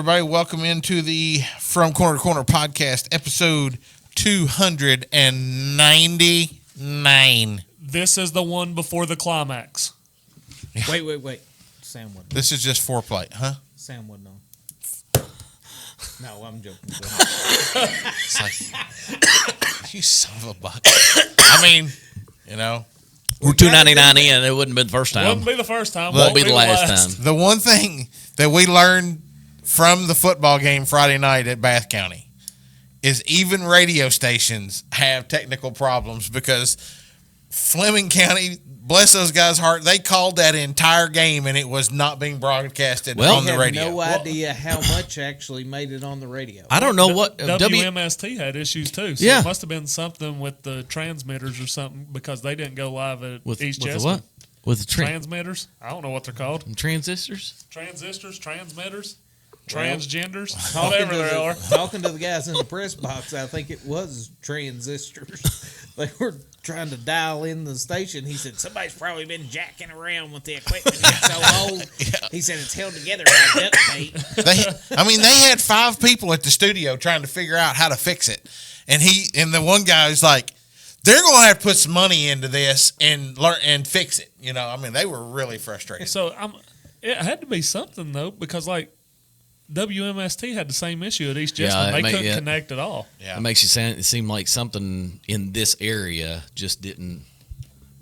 everybody. Welcome into the From Corner to Corner podcast, episode 299. This is the one before the climax. Wait. Sam wasn't. This is just foreplay, huh? Sam wasn't on. No, I'm joking. It's like, you son of a buck. I mean, you know. We're 299 in. It wouldn't be the first time. Wouldn't be the first time. Won't be the last time. The one thing that we learned from the football game Friday night at Bath County is even radio stations have technical problems because Fleming County, bless those guys' heart, they called that entire game and it was not being broadcasted on the radio. No idea how much actually made it on the radio. I don't know what WMST had issues too. So it must have been something with the transmitters or something because they didn't go live at East Jessamine. What? With the transmitters? I don't know what they're called. Transistors? Transmitters, transgenders, whatever they are. Talking to the guys in the press box, I think it was transistors. They were trying to dial in the station. He said, somebody's probably been jacking around with the equipment. It's so old. He said it's held together by duct tape. They had 5 people at the studio trying to figure out how to fix it. And the one guy was like, they're going to have to put some money into this and learn and fix it. You know, I mean, they were really frustrated. So it had to be something, though, because, like, WMST had the same issue at East Jessamine. They couldn't connect at all. Yeah. It makes it seem like something in this area just didn't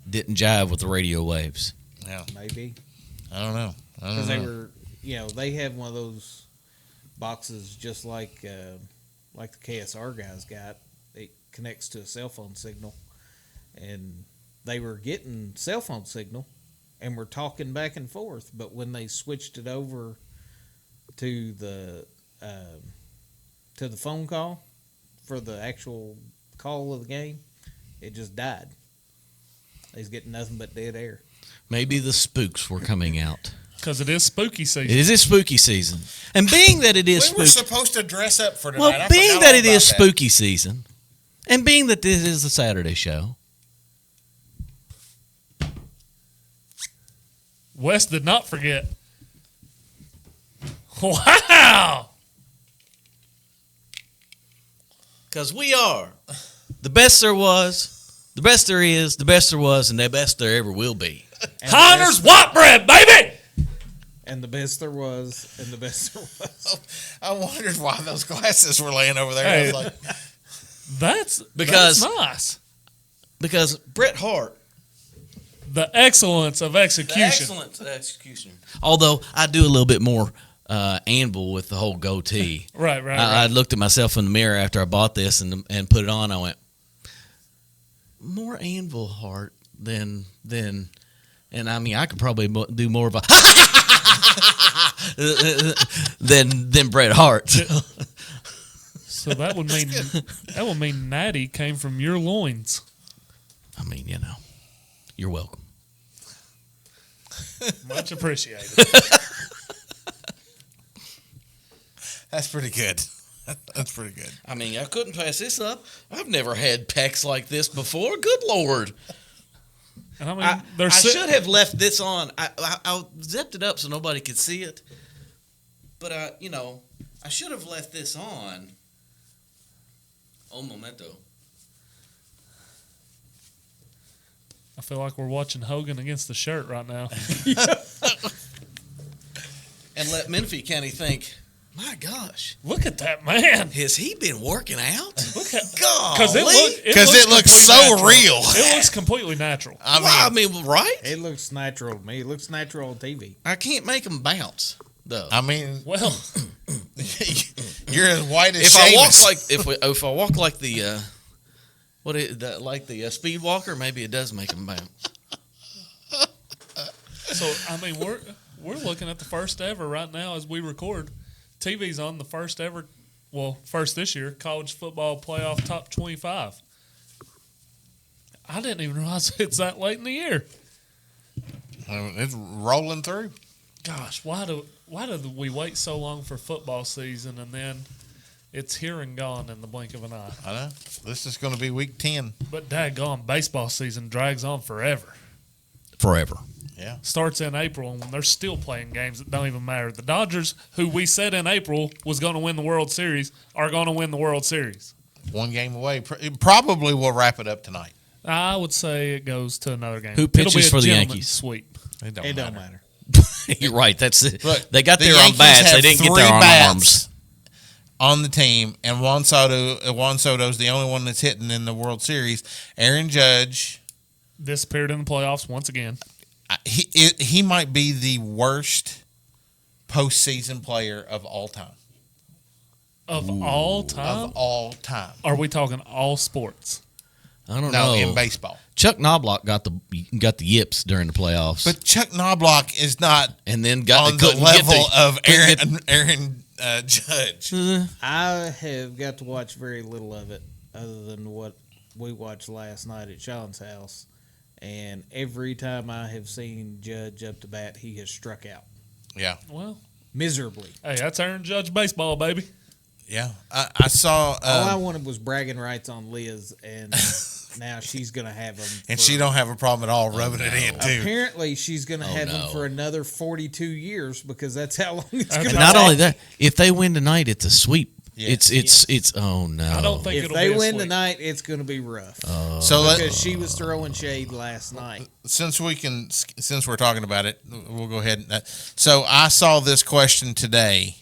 jive with the radio waves. Yeah. Maybe. I don't know. Because they were, they had one of those boxes just like the KSR guys got. It connects to a cell phone signal. And they were getting cell phone signal and were talking back and forth. But when they switched it over to the phone call for the actual call of the game, it just died. He's getting nothing but dead air. Maybe the spooks were coming out. Because it is spooky season. It is spooky season. And being that it is we were supposed to dress up for tonight. Well, being that it is spooky season, and being that this is the Saturday show. Wes did not forget. Wow! Because we are the best there was, the best there is, the best there was, and the best there ever will be. Connor's white bread, baby! And the best there was, and the best there was. I wondered why those glasses were laying over there. Hey, I was like, that's nice. Because Bret Hart. The excellence of execution. Although I do a little bit more anvil with the whole goatee. Right. I looked at myself in the mirror after I bought this and put it on. I went, more anvil Hart than, and I mean I could probably do more of a than Bret Hart. So that would mean Natty came from your loins. I mean, you're welcome. Much appreciated. that's pretty good. That's pretty good. I mean, I couldn't pass this up. I've never had pecs like this before. Good Lord. And I mean, I should have left this on. I zipped it up so nobody could see it. But, I should have left this on. Oh, memento. I feel like we're watching Hogan against the shirt right now. And let Menifee County think, my gosh. Look at that man. Has he been working out? Look at God. Because it looks so natural. real. It looks completely natural. I mean, right? It looks natural to me. It looks natural on TV. I can't make him bounce, though. I mean, well, you're as white as if Seamus. I walk like the speed walker, maybe it does make him bounce. So I mean, we're looking at the first ever right now as we record. TV's on the first this year, college football playoff top 25. I didn't even realize it's that late in the year. It's rolling through. Gosh, why do we wait so long for football season and then it's here and gone in the blink of an eye? I know. This is going to be week 10. But daggone, baseball season drags on forever. Forever. Yeah. Starts in April, and they're still playing games that don't even matter. The Dodgers, who we said in April was going to win the World Series, are going to win the World Series. One game away. Probably will wrap it up tonight. I would say it goes to another game. Who pitches It'll be a for the gentleman's Yankees? Sweep. It don't It matter. don't matter. You're right. That's it. Look, They got the there on Yankees bats. They have didn't get 3 there on bats arms. on the team, and Juan Soto's the only one that's hitting in the World Series. Aaron Judge, Disappeared in the playoffs once again. he might be the worst postseason player of all time. Of all time? Of all time. Are we talking all sports? I don't No, know. in baseball. Chuck Knobloch got the yips during the playoffs, But Chuck Knobloch is not and then got on the level of Aaron Judge. I have got to watch very little of it, other than what we watched last night at Sean's house. And every time I have seen Judge up to bat, he has struck out Yeah. Well, miserably. hey, that's Aaron Judge baseball, baby. Yeah. I saw. All I wanted was bragging rights on Liz, and now she's going to have him. And she don't have a problem at all rubbing it in, too. Apparently, she's going to have him no. for another 42 years because that's how long it's going And to not take. only that, if they win tonight, it's a sweep. Yeah. It's oh no. I don't think If it'll they be a win sweep. tonight, it's going to be rough. So Because she was throwing shade last night. since we're talking about it, we'll go ahead. So I saw this question today.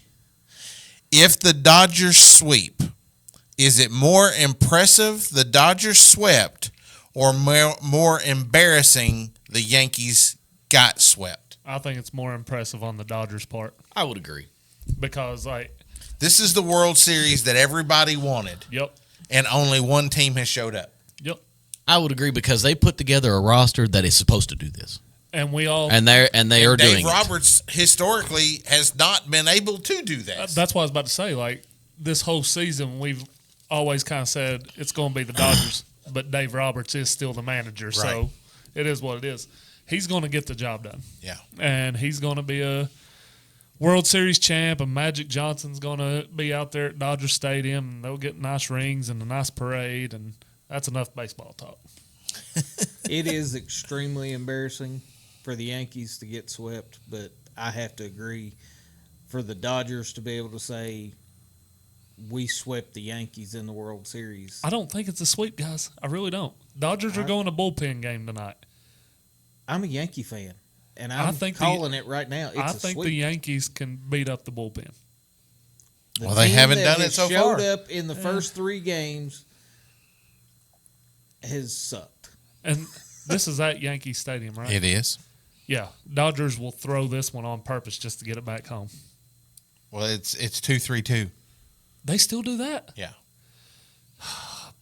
If the Dodgers sweep, is it more impressive the Dodgers swept or more embarrassing the Yankees got swept? I think it's more impressive on the Dodgers' part I would agree. because, This is the World Series that everybody wanted, yep. and only one team has showed up. I would agree because they put together a roster that is supposed to do this, And we all and they are Dave doing Roberts historically has not been able to do that. that's what I was about to say. This whole season, we've always kind of said it's going to be the Dodgers, but Dave Roberts is still the manager, so it is what it is. He's going to get the job done. Yeah. And he's going to be a World Series champ, and Magic Johnson's going to be out there at Dodger Stadium, and they'll get nice rings and a nice parade, and that's enough baseball talk. It is extremely embarrassing for the Yankees to get swept, but I have to agree for the Dodgers to be able to say we swept the Yankees in the World Series. I don't think it's a sweep, guys. I really don't. Dodgers are going to bullpen game tonight. I'm a Yankee fan, and I I'm think calling it right now. It's I a think sweep. the Yankees can beat up the bullpen. The Well, they team haven't that done it has so showed far. up in the first 3 games has sucked. And this is at Yankee Stadium, right? It is. Yeah. Dodgers will throw this one on purpose just to get it back home. Well, it's 2-3-2. They still do that? Yeah.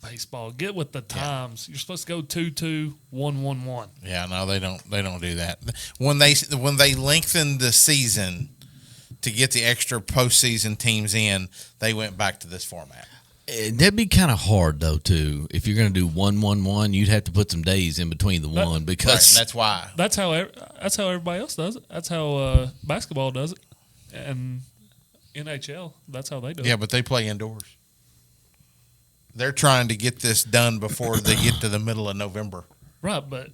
Baseball. Get with the times. You're supposed to go 2-2, 1-1-1. Yeah, no, they don't do that. When they lengthened the season to get the extra postseason teams in, they went back to this format. That'd be kind of hard though too. If you're going to do 1-1-1, you'd have to put some days in between the one Right, because and that's why. That's how everybody else does it. That's how basketball does it. And NHL, that's how they do it. Yeah, but they play indoors. They're trying to get this done before they get to the middle of November. Right, but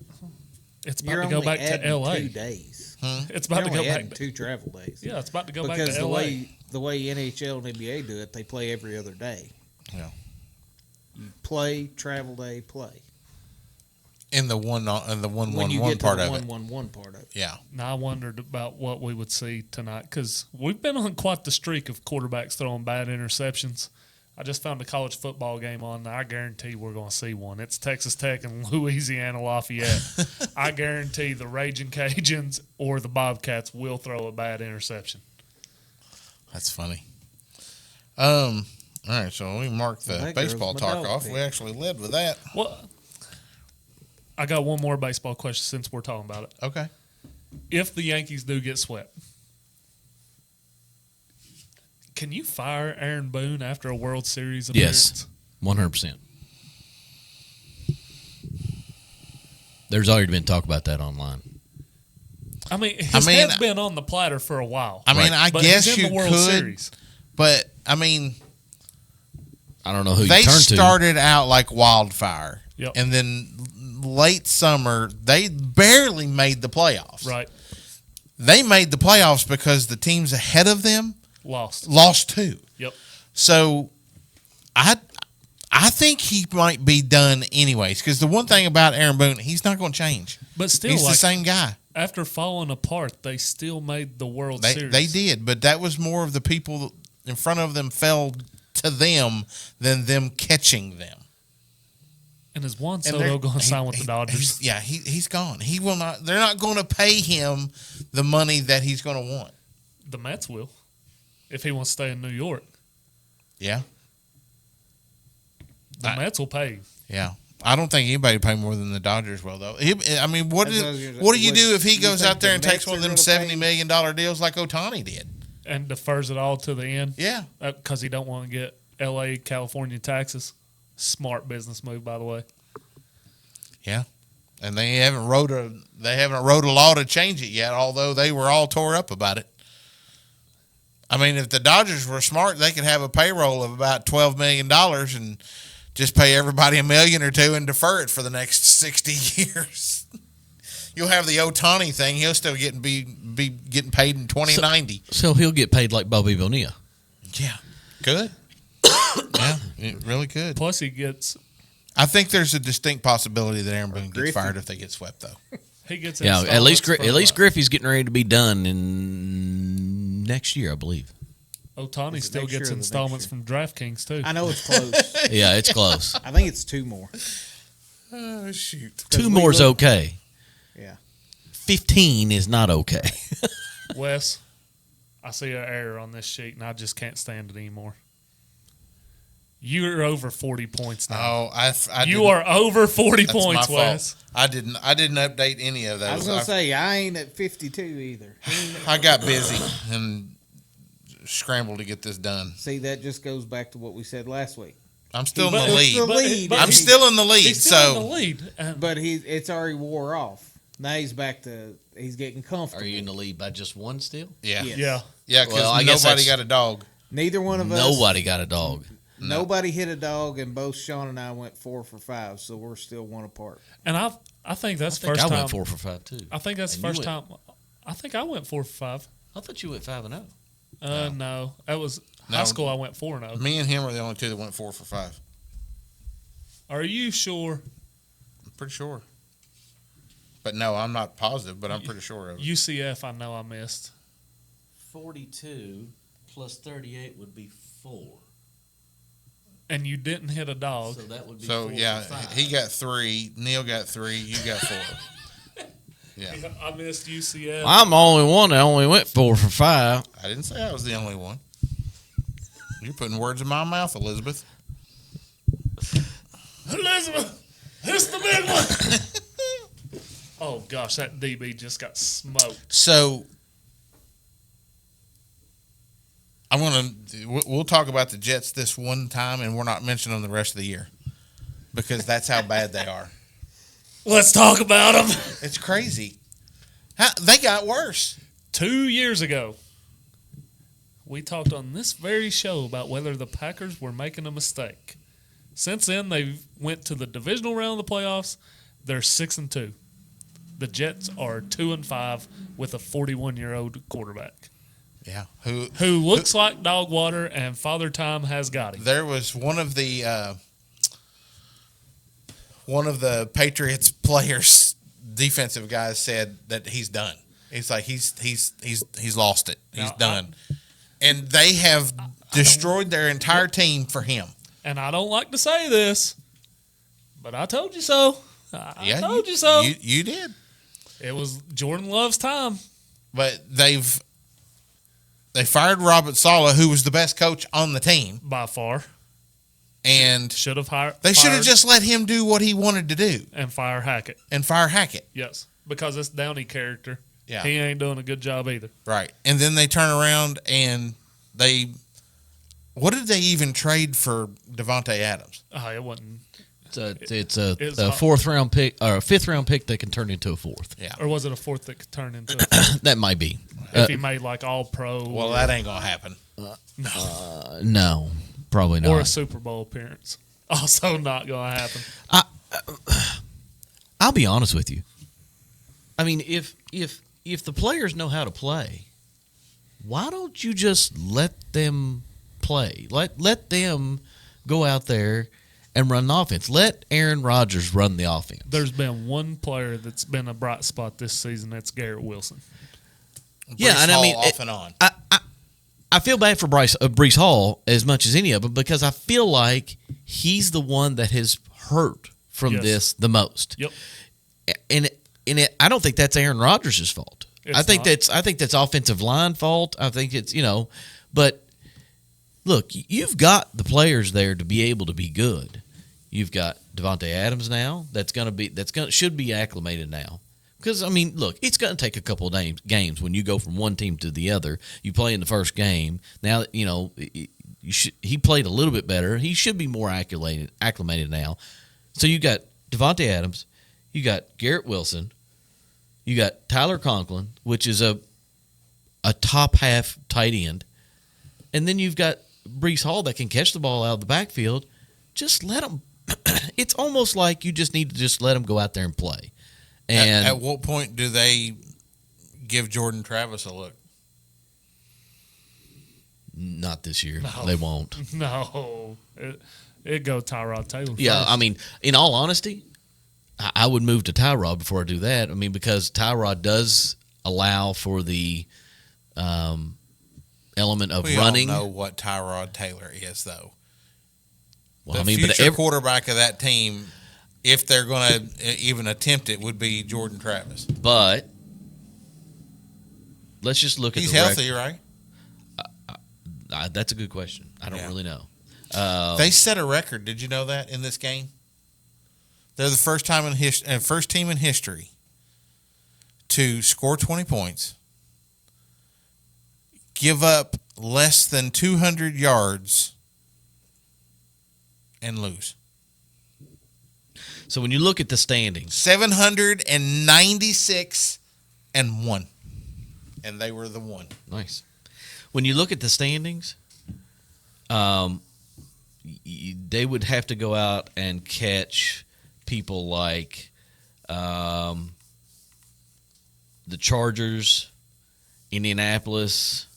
it's about You're to go only back to adding LA. 2 days. It's about You're to go only back. adding 2 travel days. Yeah, it's about to go Because back to LA. the way NHL and NBA do it, they play every other day. Yeah. You play, travel day, play. In the one When you get to part the of it. 1-1-1 part of it. Yeah. Now, I wondered about what we would see tonight because we've been on quite the streak of quarterbacks throwing bad interceptions. I just found a college football game on. I guarantee we're going to see one. It's Texas Tech and Louisiana Lafayette. I guarantee the Raging Cajuns or the Bobcats will throw a bad interception. That's funny. All right, so we marked the That goes baseball my talk dog off. pick. We actually led with that. Well, I got one more baseball question since we're talking about it. Okay. If the Yankees do get swept, can you fire Aaron Boone after a World Series appearance? yes, 100%. There's already been talk about that online. I mean, his mean, head's been on the platter for a while. I mean, I but guess he's in you the World could, Series. but I mean, I don't know who they you turn to. started out like wildfire, Yep. and then late summer, they barely made the playoffs. Right. They made the playoffs because the teams ahead of them lost too. Yep. So I think he might be done anyways, because the one thing about Aaron Boone, he's not going to change. But still, he's the same guy. After falling apart, they still made the World Series. They did, but that was more of the people in front of them fell to them than them catching them. And is Juan Soto going to sign with the Dodgers? He's gone. He will not. They're not going to pay him the money that he's going to want. The Mets will, if he wants to stay in New York. Yeah. The Mets will pay. Yeah. I don't think anybody pay more than the Dodgers will, though. I mean, what do you do if he goes out there and takes one of them $70 million deals like Ohtani did? And defers it all to the end? Yeah. Because he don't want to get L.A., California taxes. Smart business move, by the way. Yeah. And they haven't wrote a law to change it yet, although they were all tore up about it. I mean, if the Dodgers were smart, they could have a payroll of about $12 million and just pay everybody $1 million or $2 million and defer it for the next 60 years. You'll have the Ohtani thing. He'll still be getting paid in 2090. So he'll get paid like Bobby Bonilla. Yeah. Good. Yeah, it really could. Plus he gets... I think there's a distinct possibility that Aaron Boone gets fired if they get swept, though. He gets at least Griffey's getting ready to be done in next year, I believe. Ohtani still gets installments from DraftKings, too. I know it's close. Yeah, it's close. I think it's 2 more. Oh, shoot. 2 more's okay. Yeah. 15 is not okay. Wes, I see an error on this sheet, and I just can't stand it anymore. You're over 40 points now. Oh, you are over 40 that's points, my Wes. fault. I didn't update any of those. I was going to say, I ain't at 52 either. I got busy and scrambled to get this done. See, that just goes back to what we said last week. I'm still in the lead. But I'm still in the lead. He's still in the lead. But it's already wore off. Now he's back to, he's getting comfortable. Are you in the lead by just one still? Yeah. Yes. Yeah, because nobody got a dog. Neither one of us. Nobody got a dog. Nobody hit a dog, and both Sean and I went 4 for 5, so we're still 1 apart. And I think that's the I first time. I went 4 for 5 too. I think that's the first time. I think I went 4 for 5. I thought you went 5-0. No, that was high school. I went 4-0. Me and him are the only two that went 4 for 5. Are you sure? I'm pretty sure. But no, I'm not positive, but I'm pretty sure of it. UCF, I know I missed. 42 plus 38 would be 4. And you didn't hit a dog. So that would be So 4 yeah, for 5. he got 3, Neil got 3, you got 4. Yeah. I missed UCF. I'm the only one that only went 4 for 5. I didn't say I was the only one. You're putting words in my mouth, Elizabeth. Elizabeth, it's the big one. Oh gosh, that DB just got smoked. So we'll talk about the Jets this one time, and we're not mentioning them the rest of the year because that's how bad they are. Let's talk about them. It's crazy. They got worse. 2 years ago, we talked on this very show about whether the Packers were making a mistake. Since then, they went to the divisional round of the playoffs. They're 6-2. The Jets are 2-5 with a 41-year-old quarterback. Yeah, who looks like dog water, and Father Time has got him. There was one of the Patriots players, defensive guys, said that he's done. He's like he's lost it. He's done, and they have destroyed their entire team for him. And I don't like to say this, but I told you so. I told you so. You did. It was Jordan Love's time. But they fired Robert Saleh, who was the best coach on the team by far, and should have hired. They should have just let him do what he wanted to do and fire Hackett. Yes, because it's Downey character. Yeah, he ain't doing a good job either. Right, and then they turn around and what did they even trade for Devontae Adams? Oh, it wasn't. It's a fourth round pick or a fifth round pick that can turn into a fourth. Yeah, or was it a fourth that could turn into a fourth? That might be if he made like all pro. Well, that ain't gonna happen. No, probably not. Or a Super Bowl appearance. Also not gonna happen. I'll be honest with you. I mean, if the players know how to play, why don't you just let them play? Let them go out there and run the offense. Let Aaron Rodgers run the offense. There's been one player that's been a bright spot this season. That's Garrett Wilson. Yeah, and I mean, off and on. I feel bad for Breece Hall as much as any of them because I feel like he's the one that has hurt from this the most. Yep. And I don't think that's Aaron Rodgers' fault. I think that's offensive line fault. I think it's but look, you've got the players there to be able to be good. You've got Devontae Adams now. Should be acclimated now. Because, I mean, look, it's going to take a couple of games when you go from one team to the other. You play in the first game. Now, he played a little bit better. He should be more acclimated now. So you got Devontae Adams. You got Garrett Wilson. You got Tyler Conklin, which is a top half tight end. And then you've got Breece Hall that can catch the ball out of the backfield. Just let him. It's almost like you just need to just let him go out there and play. And at what point do they give Jordan Travis a look? Not this year. No. They won't. No. It go Tyrod Taylor Yeah, first. I mean, in all honesty, I would move to Tyrod before I do that. I mean, because Tyrod does allow for the element of running. We all know what Tyrod Taylor is, though. Well, The future quarterback of that team, if they're going to even attempt it, would be Jordan Travis. But let's just look at He's the healthy, right? That's a good question. I don't really know. They set a record. Did you know that in this game? They're the first team in history to score 20 points, give up less than 200 yards, and lose. So when you look at the standings, 796-1, and they were the one. nice. When you look at the standings, they would have to go out and catch people like the Chargers, Indianapolis.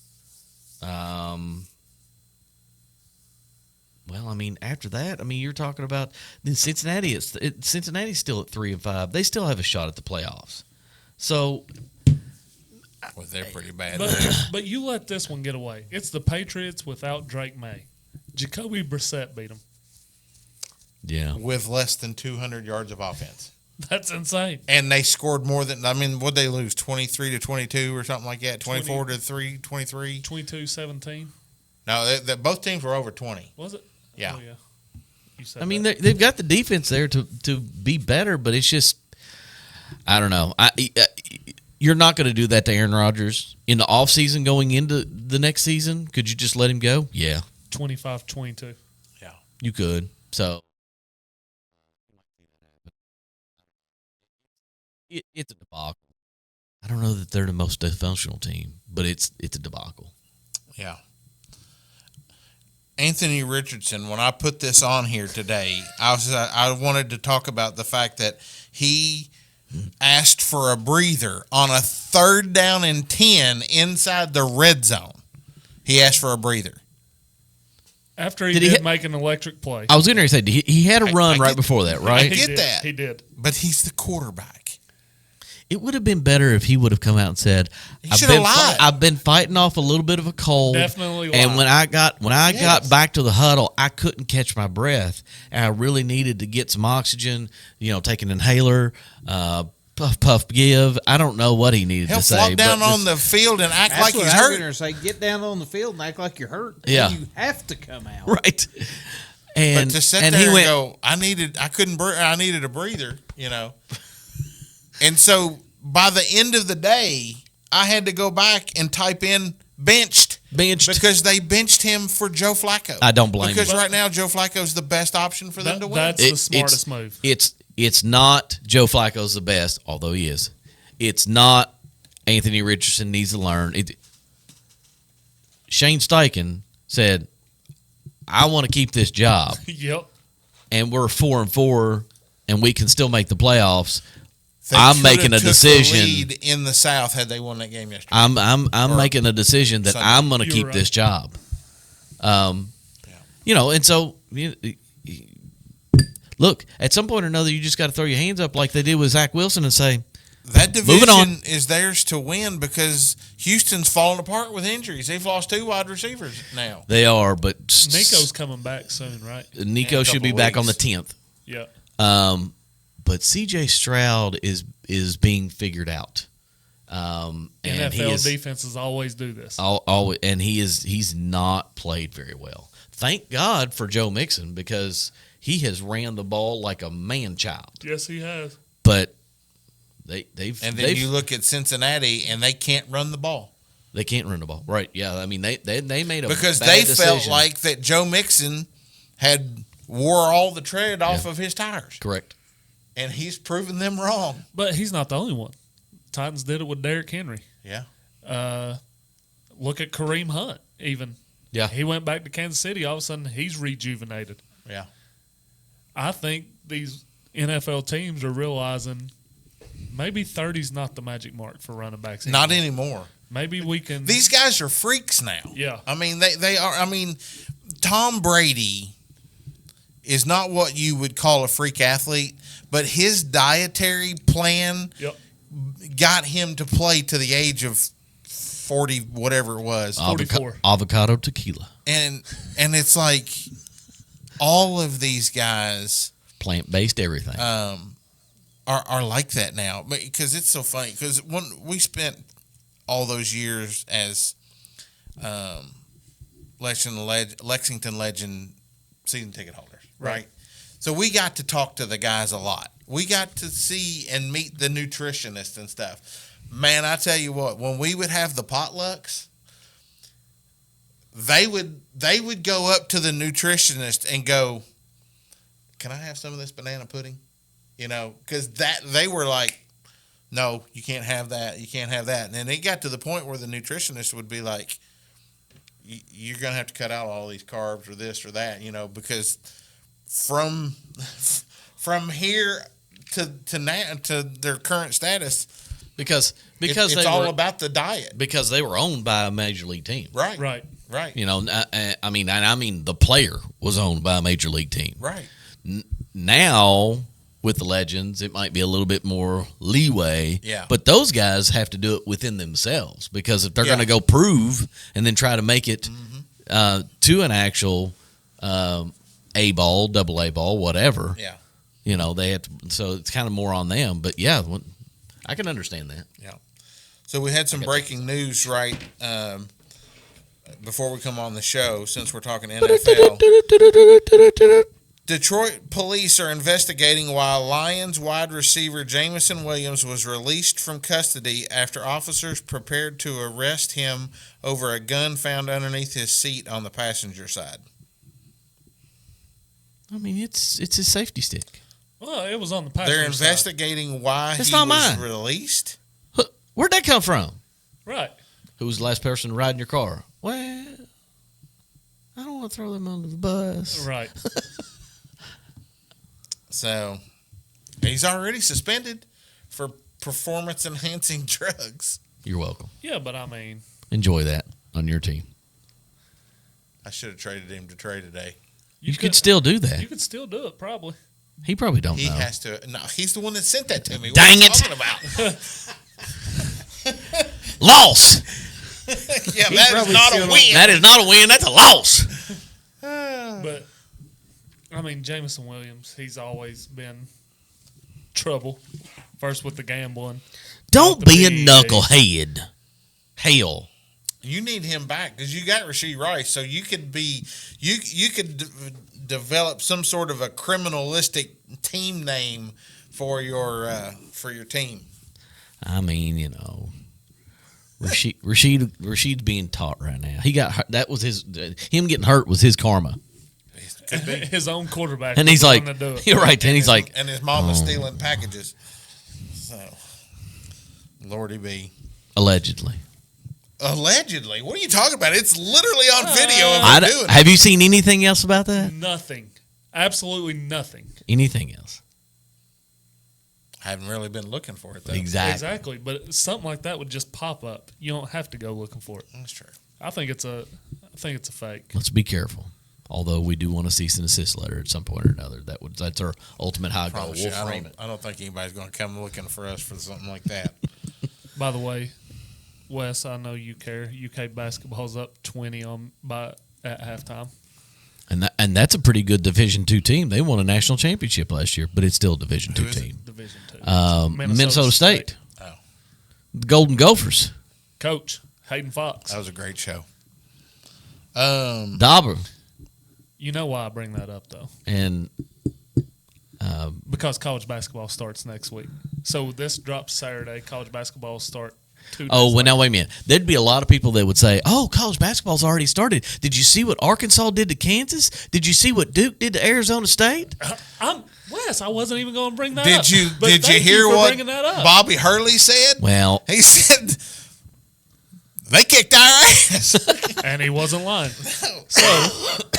Well, I mean, after that, I mean, you're talking about then Cincinnati. Cincinnati's still at 3-5. They still have a shot at the playoffs. So, Well, they're pretty bad. But you let this one get away. It's the Patriots without Drake May. Jacoby Brissett beat them. yeah. With less than 200 yards of offense. That's insane. And they scored more than, what'd they lose? 23-22 or something like that? 24-3, 23? 22-17. No, both teams were over 20. Was it? Yeah. Oh, yeah. You said I mean, that. they've got the defense there to be better, but it's just, I don't know. You're not going to do that to Aaron Rodgers in the offseason going into the next season. Could you just let him go? Yeah, 25-22. Yeah. you could. So it's a debacle. I don't know that they're the most dysfunctional team, but it's a debacle. Yeah. Anthony Richardson, when I put this on here today, I wanted to talk about the fact that he asked for a breather on a 3rd down and 10 inside the red zone. He asked for a breather. After he did make an electric play. I was going to say he had a run right before that, right? I get that. He did. But he's the quarterback. It would have been better if he would have come out and said, should have lied. I've been fighting off a little bit of a cold. Definitely And lied. when I got back to the huddle, I couldn't catch my breath. And I really needed to get some oxygen, take an inhaler, puff, give. I don't know what he needed He'll to say. flop down but on the field and act That's like what he's I was hurt. going to say. Get down on the field and act like you're hurt. Yeah. And you have to come out. Right. And, But to sit and there he and went, go, I needed a breather, And so by the end of the day, I had to go back and type in benched because they benched him for Joe Flacco. I don't blame because him. right now Joe Flacco is the best option for them to win. That's the smartest move. It's not Joe Flacco's the best, although he is. It's not Anthony Richardson needs to learn. Shane Steichen said, I want to keep this job. Yep. And we're 4-4 and we can still make the playoffs. I'm making a took the decision. lead in the South had they won that game yesterday. I'm making a decision that Sunday. I'm going to You're keep right. this job. And so look, at some point or another, you just got to throw your hands up like they did with Zach Wilson and say, That Moving on. division is theirs to win because Houston's falling apart with injuries. They've lost 2 wide receivers now. they are, but Nico's coming back soon, right? Nico in a should be couple back on the weeks. 10th. Yeah. But C.J. Stroud is being figured out. And NFL he is defenses always do this. and he's not played very well. Thank God for Joe Mixon because he has ran the ball like a man-child. Yes, he has. But they've And then you look at Cincinnati, and they can't run the ball. They can't run the ball. Right, yeah. I mean, they made a Because bad they decision. felt like that Joe Mixon had wore all the tread off of his tires. Correct. And he's proven them wrong. But he's not the only one. Titans did it with Derrick Henry. Yeah. Look at Kareem Hunt, even. Yeah. He went back to Kansas City. All of a sudden, he's rejuvenated. Yeah. I think these NFL teams are realizing maybe 30's not the magic mark for running backs Not anymore. anymore. Maybe we can. These guys are freaks now. Yeah. I mean, they are. I mean, Tom Brady is not what you would call a freak athlete, but his dietary plan Yep. got him to play to the age of 40, whatever it was. 44. Avocado tequila. And it's like all of these guys Plant-based everything. are like that now. Because it's so funny. Because when we spent all those years as Lexington Legend season ticket holders, right? So we got to talk to the guys a lot. We got to see and meet the nutritionists and stuff. Man, I tell you what, when we would have the potlucks, they would go up to the nutritionist and go, "Can I have some of this banana pudding?" You know, because they were like, "No, you can't have that. You can't have that." And then it got to the point where the nutritionist would be like, "You're gonna have to cut out all these carbs or this or that," you know, because from here to now to their current status, because it's they all were, about the diet, because they were owned by a major league team. right? Right. You know, I mean, the player was owned by a major league team. Right. Now, with the Legends, it might be a little bit more leeway. Yeah. But those guys have to do it within themselves because if they're Yeah. going to go prove and then try to make it to an actual A ball, double A ball, whatever, Yeah. you know, they have to. So it's kind of more on them. But yeah, I can understand that. Yeah. So we had some breaking news, right? Before we come on the show, since we're talking NFL, Detroit police are investigating why Lions wide receiver Jameson Williams was released from custody after officers prepared to arrest him over a gun found underneath his seat on the passenger side. I mean, it's his safety stick. Well, it was on the passenger They're investigating why It's he not was mine. released. Where'd that come from? side. Right. Who was the last person to ride in your car? Well, I don't want to throw them under the bus. Right. So he's already suspended for performance-enhancing drugs. You're welcome. Yeah, but I mean, Enjoy that on your team. I should have traded him to Trey today. You could still do You that. could still do it, probably. He probably don't He know. has to. No, he's the one that sent that to me. Dang what are you it. talking about? Loss. Yeah, that is probably not a still- win. That is not a win. That's a loss. But, I mean, Jameson Williams, he's always been trouble. First with the gambling. Don't The be a PEA. knucklehead. Hell. You need him back because you got Rashee Rice, so you could be you could develop some sort of a criminalistic team name for your team. I mean, you know, Rashid's being taught right now. He got hurt. That was him getting hurt was his karma. Could be. His own quarterback. And was he's the like, one to do it. you're right. And he's like, and his mama stealing packages. So, Lordy be. allegedly. Allegedly, what are you talking about? It's literally on video of him doing it. Have you seen anything else about that? Nothing. Absolutely nothing. Anything else? Haven't really been looking for it, though. Exactly. But something like that would just pop up. You don't have to go looking for it. That's true. I think it's a fake. Let's be careful. Although we do want a cease and desist letter at some point or another. That's our ultimate high goal. Promise We'll you, frame it. I don't think anybody's going to come looking for us for something like that. By the way, Wes, I know you care. UK basketball's up 20 at halftime. And that's a pretty good Division II team. They won a national championship last year, but it's still a Division II team. Division II. Minnesota State. Oh, The Golden Gophers. Coach Hayden Fox. that was a great show. Dauber. You know why I bring that up, though? And Because college basketball starts next week. So this drops Saturday. College basketball start 2 days well, later. now wait a minute. There'd be a lot of people that would say, "Oh, college basketball's already started. Did you see what Arkansas did to Kansas? Did you see what Duke did to Arizona State?" Wes, I wasn't even going to bring that up. Did you But thank hear for what bringing that up. Bobby Hurley said? Well, He said they kicked our ass. And he wasn't lying.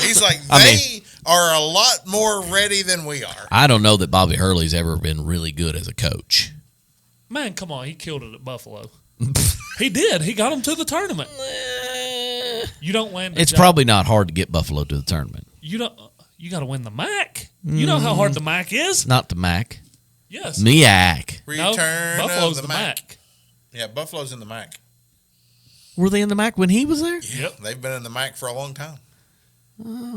He's like, I they are a lot more ready than we are. I don't know that Bobby Hurley's ever been really good as a coach. Man, come on. He killed it at Buffalo. He did. He got him to the tournament. You don't land a It's job. probably not hard to get Buffalo to the tournament. You got to win the MAC. You know how hard the MAC is? Not the MAC. Yes. MEAC. No, Return Buffalo's of the the MAC. Yeah, Buffalo's in the MAC. Were they in the MAC when he was there? Yep. They've been in the MAC for a long time.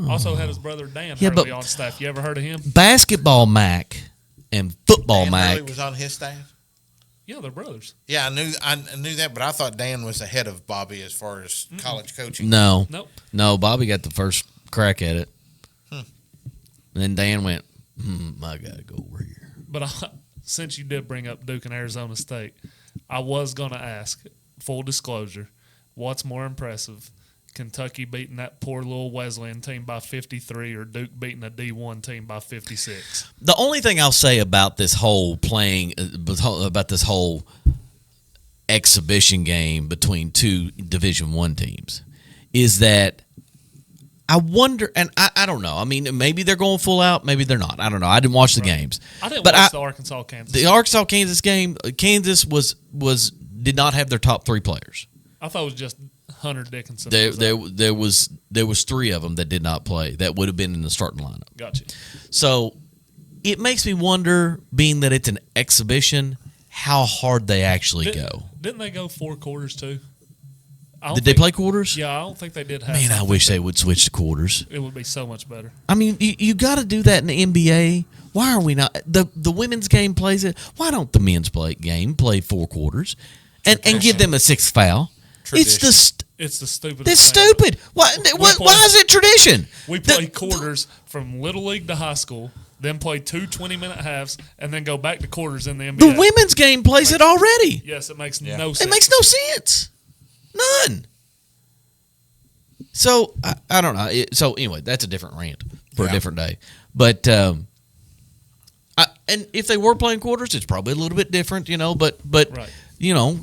Also had his brother Dan Yeah, Hurley but- on staff. You ever heard of him? Basketball MAC and football Dan MAC. Hurley was on his staff. Yeah, they're brothers. Yeah, I knew that, but I thought Dan was ahead of Bobby as far as college coaching. No. Nope. No, Bobby got the first crack at it. And then Dan went, I got to go over here. But since you did bring up Duke and Arizona State, I was going to ask, full disclosure, what's more impressive, Kentucky beating that poor little Wesleyan team by 53 or Duke beating a D1 team by 56? The only thing I'll say about this whole about this whole exhibition game between two Division I teams is that I wonder, and I don't know. I mean, maybe they're going full out, maybe they're not. I don't know. I didn't watch the games. I didn't But watch the Arkansas-Kansas. The Arkansas-Kansas game, Kansas did not have their top three players. I thought it was just Hunter Dickinson. There was three of them that did not play that would have been in the starting lineup. Gotcha. So it makes me wonder, being that it's an exhibition, how hard they actually go. Didn't they go 4 quarters too? Did they play quarters? Yeah, I don't think they did. Man, I wish they would switch to quarters. It would be so much better. I mean, you got to do that in the NBA. Why are we not? The women's game plays it. Why don't the men's game play 4 quarters and give them a 6th foul? Tradition. It's the stupidest. It's thing. stupid. Why is it tradition? We play quarters from Little League to high school, then play 2 20-minute halves, and then go back to quarters in the NBA. The women's game plays it already. Yes, it makes no sense. It makes no sense. None. So I don't know. So anyway, that's a different rant for a different day. But and if they were playing quarters, it's probably a little bit different, But Right.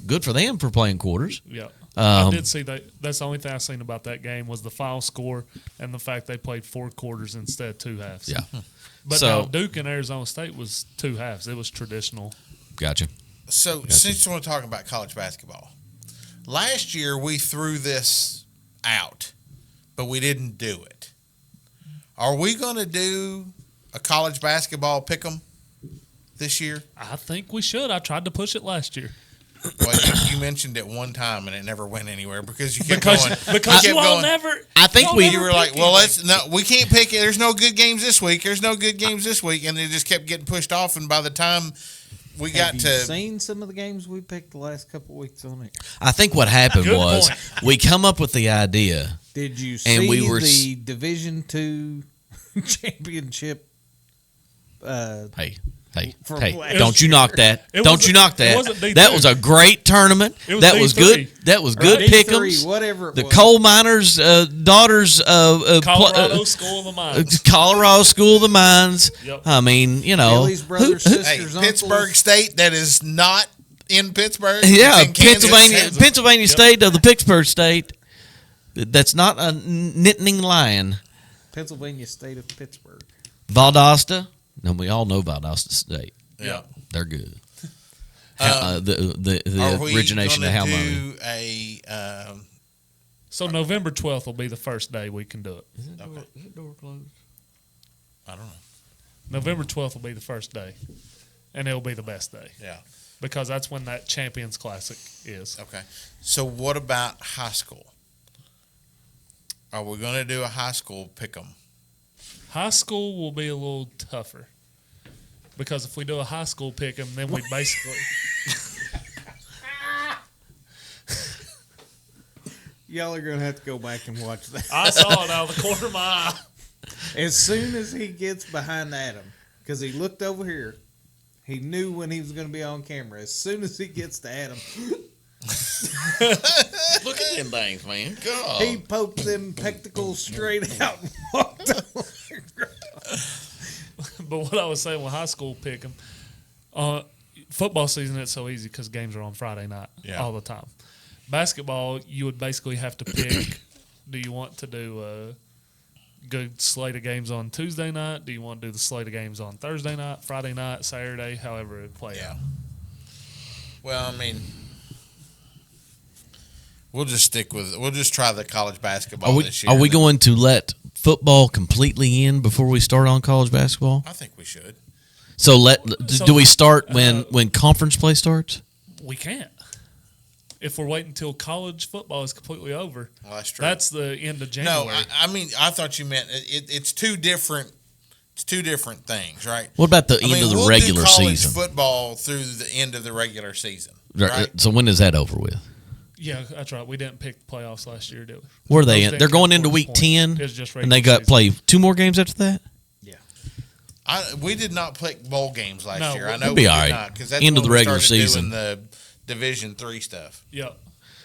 Good for them for playing quarters. Yeah. I did see that. That's the only thing I seen about that game was the final score and the fact they played 4 quarters instead of 2 halves. Yeah. But So- now Duke and Arizona State was 2 halves. It was traditional. Gotcha. So, since we're talking about college basketball, last year we threw this out, but we didn't do it. Are we going to do a college basketball pick'em this year? I think we should. I tried to push it last year. Well, you mentioned it one time and it never went anywhere because you kept Because going. you all never. I think y'all we- never You were like, pick well, anything. we can't pick it. There's no good games this week. There's no good games this week. And it just kept getting pushed off. And by the time we got Have you to. seen some of the games we picked the last couple of weeks on it? I think what happened Good was point. we come up with the idea. Did you And see we were the Division II championship? Hey, From hey! last Don't you year. knock that! It Don't wasn't- you knock it that! wasn't D2. That was a great tournament. It was That was D3. good. That was good D3, pick'ems. whatever it The was. coal miners' daughters, Colorado School of the Mines. Colorado School of the Mines. Yep. I mean, Billy's brothers, Hey, sisters, Pittsburgh uncles. State that is not in Pittsburgh. yeah, it's in Kansas. Pennsylvania State of the Pittsburgh State. That's not a Nittany Lion. Pennsylvania State of Pittsburgh. Valdosta. No, we all know Valdosta State. Yeah. They're good. Are we origination of gonna Hal Money. do a So November 12th will be the first day we can do it. Is that door closed? I don't know. November 12th will be the first day, and it'll be the best day Yeah. because that's when that Champions Classic is. Okay. So what about high school? Are we going to do a high school pick 'em? High school will be a little tougher because if we do a high school pick 'em, then we basically Y'all are going to have to go back and watch that. I saw it out of the corner of my eye. As soon as he gets behind Adam, because he looked over here, he knew when he was going to be on camera. As soon as he gets to Adam, Look at them things, man. God. he poked them pectacles straight out and walked over. But what I was saying with high school pick 'em, football season it's so easy because games are on Friday night all the time. Basketball, you would basically have to pick. Do you want to do a good slate of games on Tuesday night? Do you want to do the slate of games on Thursday night, Friday night, Saturday, however it play out? Well, I mean, we'll just try the college basketball this year. Are we going to let football completely in before we start on college basketball? I think we should. So do we start when conference play starts? We can't. If we're waiting until college football is completely over, Well, that's true. that's the end of January. No, I mean, I thought you meant it's two different. It's two different things, right? What about the end of the we'll regular do college season? football through the end of the regular season, Right. right? So when is that over with? Yeah, that's right. We didn't pick the playoffs last year, did we? Where are they Those in? didn't They're going count into towards week points. 10, It's just and they regular got season. play 2 more games after that? We did not pick bowl games last No, year. I it'd know be we did all right. not because that's End of when the we regular started season. doing the Division III stuff. Yeah.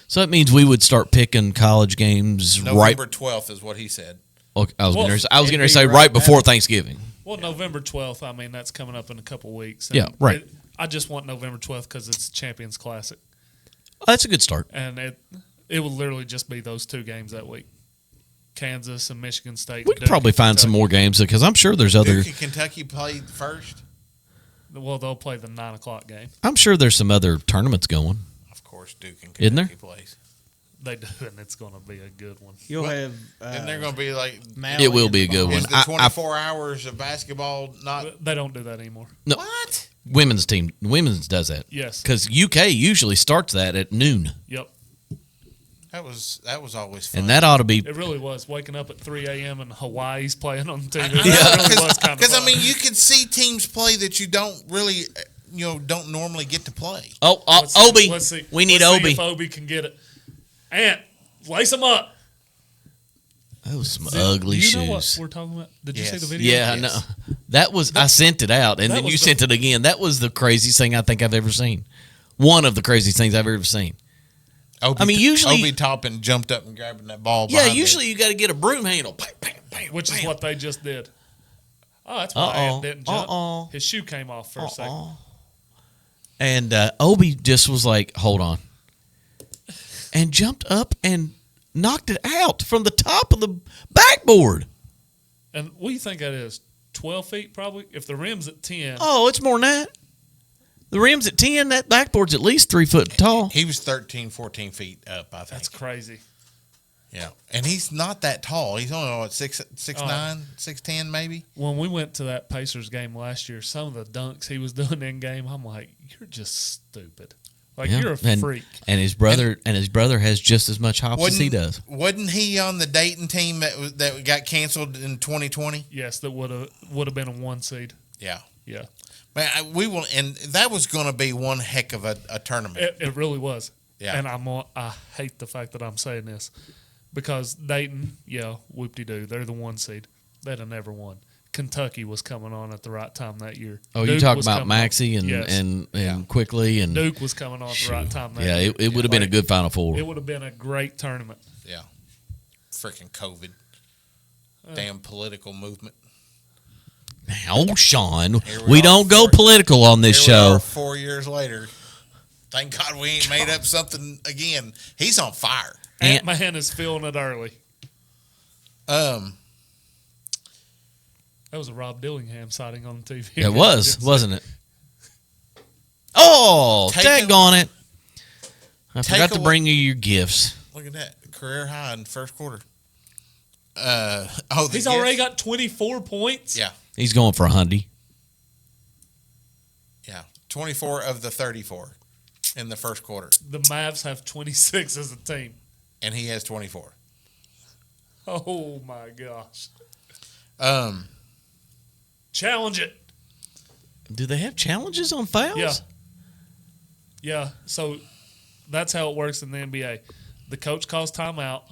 So that means we would start picking college games November 12th is what he said. Okay, I was Well, going it'd to be say right right before Thanksgiving. Well, November 12th, I mean, that's coming up in a couple weeks. Yeah, right. I just want November 12th because it's Champions Classic. Oh, that's a good start. And it will literally just be those 2 games that week. Kansas and Michigan State. We could Duke probably and find some Kentucky. more games because I'm sure there's other. Duke and Kentucky played first. Well, they'll play the 9 o'clock game. I'm sure there's some other tournaments going. Of course, Duke and Isn't there? Kentucky plays. They do, and it's going to be a good one. You'll What? have. And they're going to be like, Malley It will in be the a good ball. one. is the I- 24 hours of basketball not? They don't do that anymore. No, What? women's does that. Yes. Because UK usually starts that at noon, Yep. That was always fun. and that ought to be. It really was. Waking up at 3 a.m. and Hawaii's playing on TV. I It really was kind of Because I fun. mean, you can see teams play that you don't really, don't normally get to play. Oh, Let's see- Obi. let's see- We need let's see Obi. if Obi can get it. Ant, lace him up. Those some ugly Do you know shoes. what we're talking about? Did you Yes. see the video? Yeah, I Yes. know. That was I sent it out, and that then was you the- sent it again. That was the craziest thing I think I've ever seen. One of the craziest things I've ever seen. I mean, usually- Obi Toppin jumped up and grabbing that ball. Yeah, behind usually you got to get a broom handle, bam, bam, bam, Which is bam. what they just did. Oh, that's why Uh-oh. Ant didn't jump. Uh-oh. His shoe came off for a second. Uh-uh. And Obi just was like, "Hold on," and jumped up and knocked it out from the top of the backboard. And what do you think that is? 12 feet probably? If the rim's at 10. Oh, it's more than that. The rim's at 10. That backboard's at least 3 foot tall. He was 13, 14 feet up, I think. That's crazy. Yeah. And he's not that tall. He's only, what, 6'9", 6'10", maybe? When we went to that Pacers game last year, some of the dunks he was doing in game, I'm like, you're just stupid. Like, Yeah, you're a and, freak. And his brother has just as much hops as he does. Wasn't he on the Dayton team that got canceled in 2020? Yes, that would have been a 1 seed. Yeah. Yeah. Man, and that was going to be one heck of a tournament. It really was. Yeah. And I hate the fact that I'm saying this because Dayton, whoop-de-doo, they're the 1 seed. They'd have never won. Kentucky was coming on at the right time that year. Oh, you Duke talk was about coming on. Maxey and Yes. and quickly and Duke was coming on at the right time that yeah, year. it would have been a good Final Four. It would have been a great tournament. Yeah. Freaking COVID. Damn political movement. Now, Sean, Here we we don't are, go political on this Here we show. are 4 years later. Thank God we ain't made up something again. He's on fire. Ant-Man is feeling it early. Um, That was a Rob Dillingham sighting on TV. It was, wasn't it? Oh, Take daggone it. I take forgot to away- bring you your gifts. Look at that. Career high in the first quarter. He's already got 24 points. Yeah. He's going for 100. Yeah. 24 of the 34 in the first quarter. The Mavs have 26 as a team. And he has 24. Oh, my gosh. Challenge it. Do they have challenges on fouls? Yeah. Yeah. So that's how it works in the NBA. The coach calls timeout.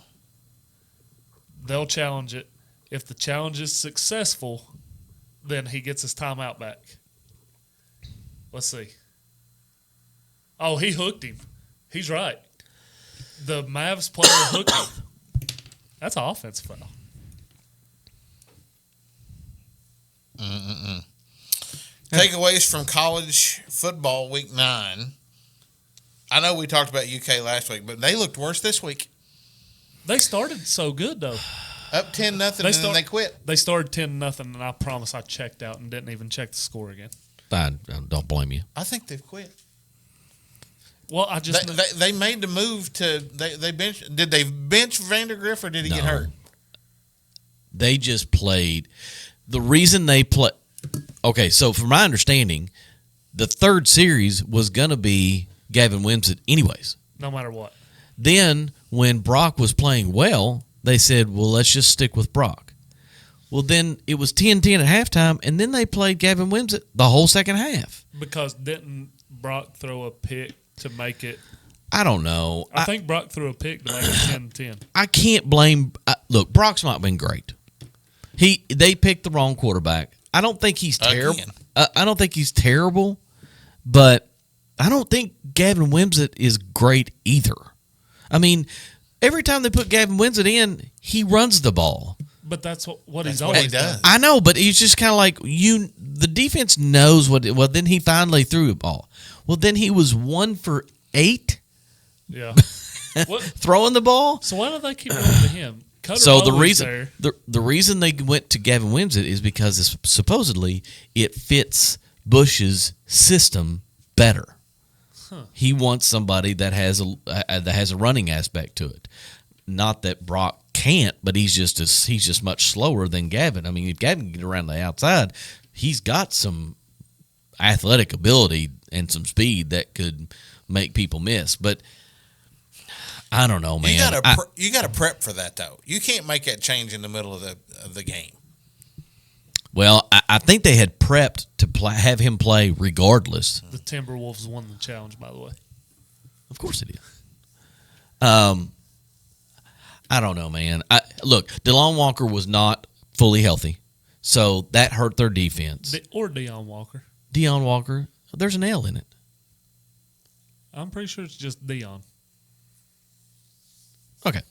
They'll challenge it. If the challenge is successful, then he gets his timeout back. Let's see. Oh, he hooked him. He's right. The Mavs player hooked him. That's an offensive foul. Takeaways from college football week 9. I know we talked about UK last week, but they looked worse this week. They started so good, though. Up 10-0, and then they quit. They started 10-0, and I promise I checked out and didn't even check the score again. I don't blame you. I think they've quit. Well, I just They made the move to they bench. Did they bench Vandergriff or did he get hurt? They just played. The reason they play. Okay, so from my understanding, the third series was going to be Gavin Wimsatt anyways. no matter what. Then when Brock was playing well, they said, well, let's just stick with Brock. Well, then it was 10-10 at halftime, and then they played Gavin Wimsatt the whole second half. Because didn't Brock throw a pick to make it? I don't know. I think Brock threw a pick to make it 10-10. I can't blame. Look, Brock's not been great. They picked the wrong quarterback. I don't think he's terrible. I don't think he's terrible, but I don't think Gavin Wimsatt is great either. I mean, every time they put Gavin Wimsatt in, he runs the ball. But that's what he's That's what he always does. done. I know, but he's just kind of like the defense knows what. Well, then he finally threw the ball. Well, then he was 1 for 8 Yeah. What? throwing the ball. So why do they keep going to him? Cutter So the Bowley's reason there. the reason they went to Gavin Wimsatt is because supposedly it fits Bush's system better. He wants somebody that has a running aspect to it. Not that Brock can't, but he's just much slower than Gavin. I mean, if Gavin can get around the outside, he's got some athletic ability and some speed that could make people miss. But I don't know, man. You got to prep for that though. You can't make that change in the middle of the game. Well, I think they had prepped to have him play regardless. The Timberwolves won the challenge, by the way. Of course it is. I don't know, man. Look, DeLon Walker was not fully healthy, so that hurt their defense. Or Deion Walker. Deion Walker, there's an L in it. I'm pretty sure it's just Deion. Okay.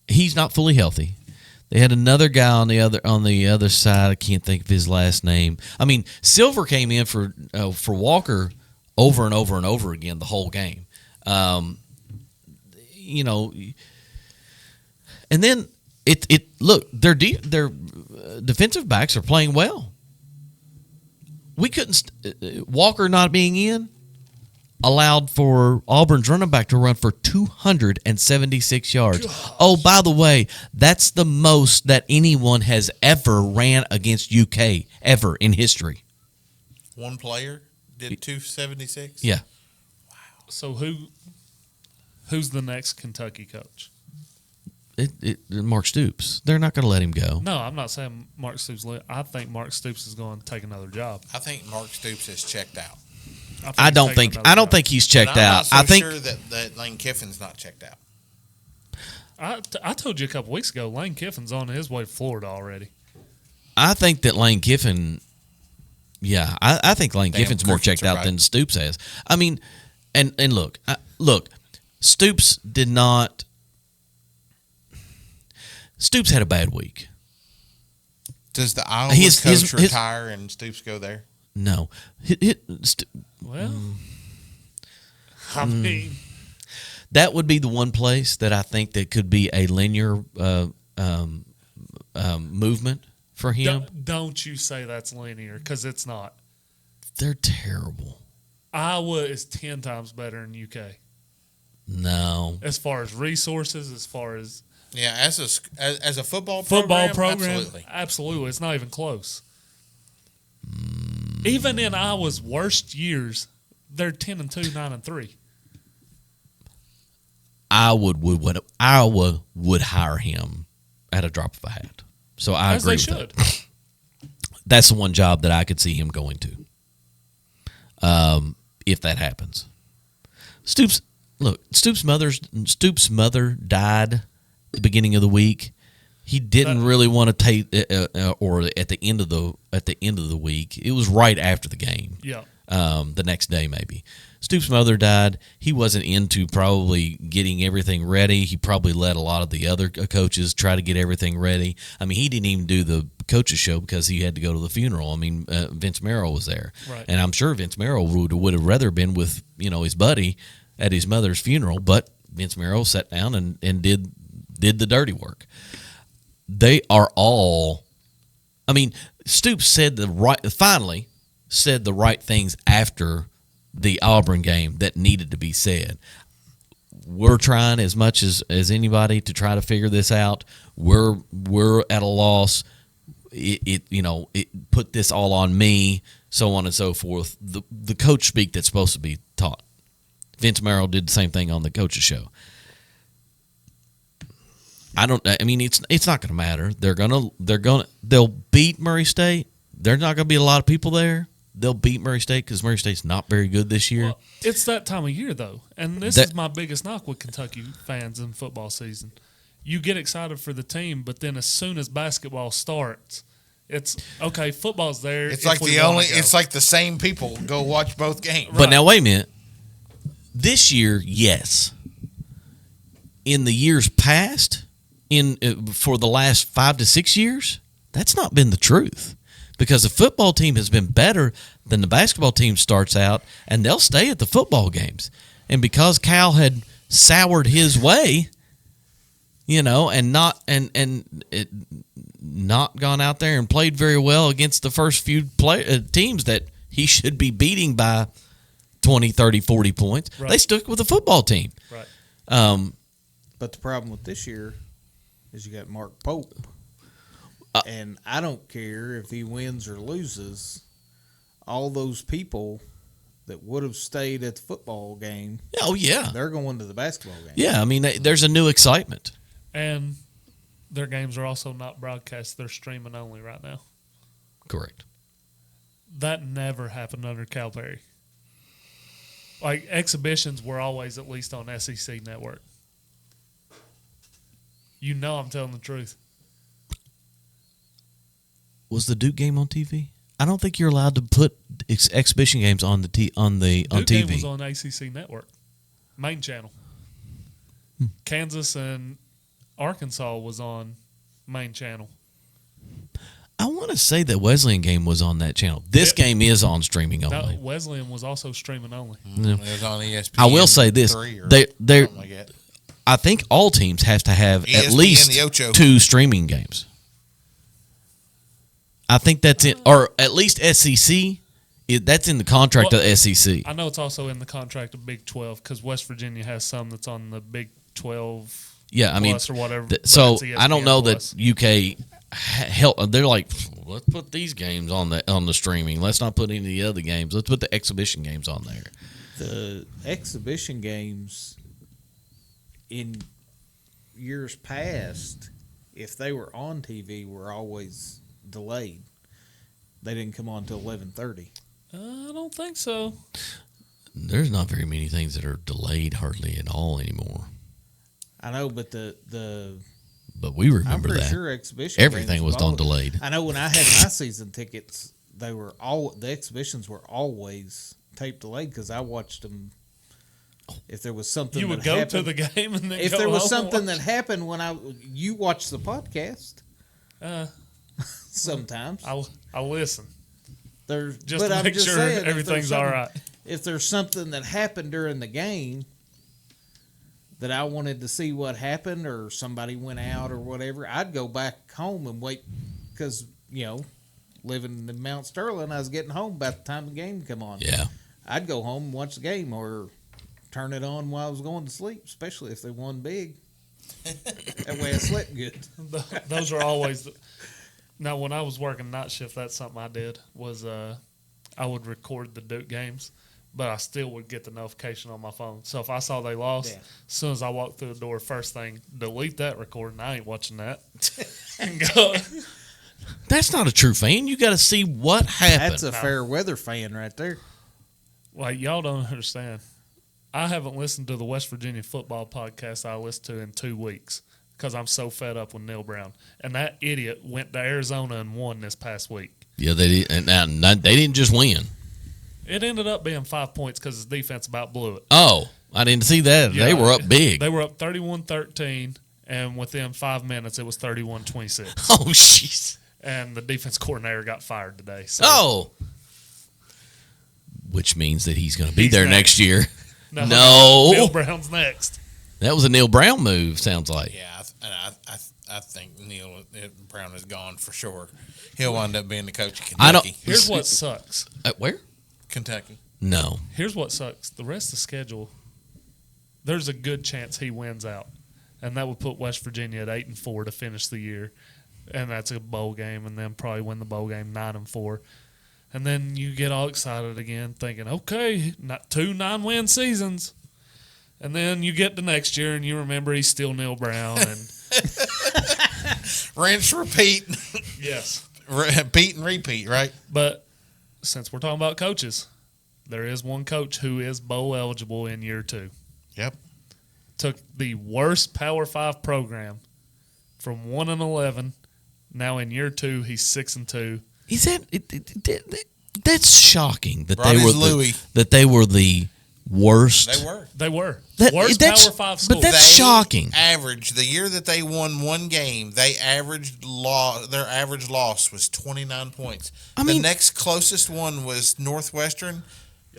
He's not fully healthy. They had another guy on the other side. I can't think of his last name. I mean, Silver came in for Walker over and over and over again the whole game. You know, and then look, their defensive backs are playing well. We couldn't Walker not being in allowed for Auburn's running back to run for 276 yards. Gosh. Oh, by the way, that's the most that anyone has ever ran against UK ever in history. One player did 276? Yeah. Wow. So who's the next Kentucky coach? Mark Stoops. They're not going to let him go. No, I'm not saying Mark Stoops. I think Mark Stoops is going to take another job. I think Mark Stoops is checked out. I don't think he's checked out. I'm not so I think sure that Lane Kiffin's not checked out. I told you a couple weeks ago, Lane Kiffin's on his way to Florida already. I think that Lane Kiffin. Yeah, I think Lane Kiffin's more checked out than Stoops has. I mean, and look, Stoops did not. Stoops had a bad week. Does the Iowa coach retire and Stoops go there? No. Well, I mean, that would be the one place that I think that could be a linear movement for him. Don't you say that's linear, because it's not. They're terrible. Iowa is 10 times better than UK No. as far as resources, as far as Yeah, as a football program, absolutely. absolutely. It's not even close. Even in Iowa's worst years, they're 10-2, 9-3. Iowa would hire him at a drop of a hat. So I As agree they with should. that. That's the one job that I could see him going to. If that happens. Stoops' mother died at the beginning of the week. He didn't really want to take, or at the end of the week. It was right after the game. Yeah. The next day maybe. Stoops' mother died. He wasn't into probably getting everything ready. He probably let a lot of the other coaches try to get everything ready. I mean, he didn't even do the coaches show because he had to go to the funeral. I mean, Vince Merrill was there, Right. and I'm sure Vince Merrill would have rather been with his buddy at his mother's funeral. But Vince Merrill sat down and did the dirty work. They are all. I mean, Stoops finally said the right things after the Auburn game that needed to be said. We're trying as much as anybody to try to figure this out. We're at a loss. It put this all on me, so on and so forth. The coach speak that's supposed to be taught. Vince Merrill did the same thing on the coach's show. It's not going to matter. They'll beat Murray State. There's not going to be a lot of people there. They'll beat Murray State because Murray State's not very good this year. Well, it's that time of year, though. And this is my biggest knock with Kentucky fans in football season. You get excited for the team, but then as soon as basketball starts, it's, okay, football's there. It's like it's like the same people go watch both games. But now, wait a minute. This year, yes. In the years past, for the last 5 to 6 years, that's not been the truth. Because the football team has been better than the basketball team starts out, and they'll stay at the football games. And because Cal had soured his way, and not gone out there and played very well against the first few teams that he should be beating by 20, 30, 40 points, Right. They stuck with the football team. Right. But the problem with this year is you got Mark Pope. And I don't care if he wins or loses, all those people that would have stayed at the football game, Oh, yeah. they're going to the basketball game. Yeah, I mean, there's a new excitement. And their games are also not broadcast. They're streaming only right now. Correct. That never happened under Calipari. Like, exhibitions were always at least on SEC Network. I'm telling the truth. Was the Duke game on TV? I don't think you're allowed to put exhibition games on Duke TV. game was on ACC Network, main channel. Kansas and Arkansas was on main channel. I want to say that Wesleyan game was on that channel. This game is on streaming only. No, Wesleyan was also streaming only. It was on ESPN. I will say this: 3 or they something like that. I think all teams have to have at ESPN, least the Ocho. 2 streaming games. I think that's it, or at least SEC. That's in the contract of the SEC. I know it's also in the contract of Big 12 because West Virginia has some that's on the Big 12 Yeah, I mean, plus or whatever. but so it's I don't ESPN know plus. that UK help. They're like, let's put these games on the streaming. Let's not put any of the other games. Let's put the exhibition games on there. The exhibition games in years past, if they were on TV, were always delayed. They didn't come on until 11:30. I don't think so. There's not very many things that are delayed hardly at all anymore. I know, but But we I'm remember pretty that sure exhibition everything games was on delayed. I know when I had my season tickets, the exhibitions were always tape delayed because I watched them. If there was something You would that go happened, to the game and then if go there was home and something watch. that happened when you watched the podcast, sometimes I'll listen there's just but to I'm make just sure saying, if everything's there's all something- right. If there's something that happened during the game that I wanted to see what happened, or somebody went out or whatever, I'd go back home and wait because living in Mount Sterling, I was getting home about the time the game come on. Yeah. I'd go home and watch the game or turn it on while I was going to sleep, especially if they won big. That way I slept good. Those are always. Now, when I was working night shift, that's something I did was I would record the Duke games, but I still would get the notification on my phone. So if I saw they lost, Yeah. as soon as I walked through the door, first thing, delete that recording. I ain't watching that. And go. That's not a true fan. You got to see what happened. That's a fair weather fan right there. Like, y'all don't understand. I haven't listened to the West Virginia football podcast I listened to in 2 weeks because I'm so fed up with Neil Brown. And that idiot went to Arizona and won this past week. Yeah, they did, and they didn't just win. It ended up being 5 points because his defense about blew it. Oh, I didn't see that. Yeah, they were up big. They were up 31-13, and within 5 minutes, it was 31-26. Oh, jeez. And the defense coordinator got fired today. So Oh. Which means that he's going to be He's there next. next year. No. No. Neil Brown's next. That was a Neil Brown move, sounds like. Yeah, I think Neil Brown is gone for sure. He'll wind up being the coach of I don't- Kentucky. Here's what sucks. Where? Kentucky. No. Here's what sucks. The rest of the schedule, there's a good chance he wins out. And that would put West Virginia at 8-4 to finish the year. And that's a bowl game, and then probably win the bowl game 9-4. And then you get all excited again, thinking, okay, not 2 9-win seasons. And then you get to next year, and you remember he's still Neil Brown. And Rinse, repeat. yes. Repeat and repeat, right? But since we're talking about coaches, there is one coach who is bowl eligible in year 2. Yep. Took the worst Power 5 program from 1-11. Now in year 2, he's 6-2. Is that that's shocking that Brought they his were Louis. that they were the worst. They were. They were that's- worst Power 5 school. but that's They shocking. Average the year that they won one game, they averaged their average loss was 29 points. I the mean- next closest one was Northwestern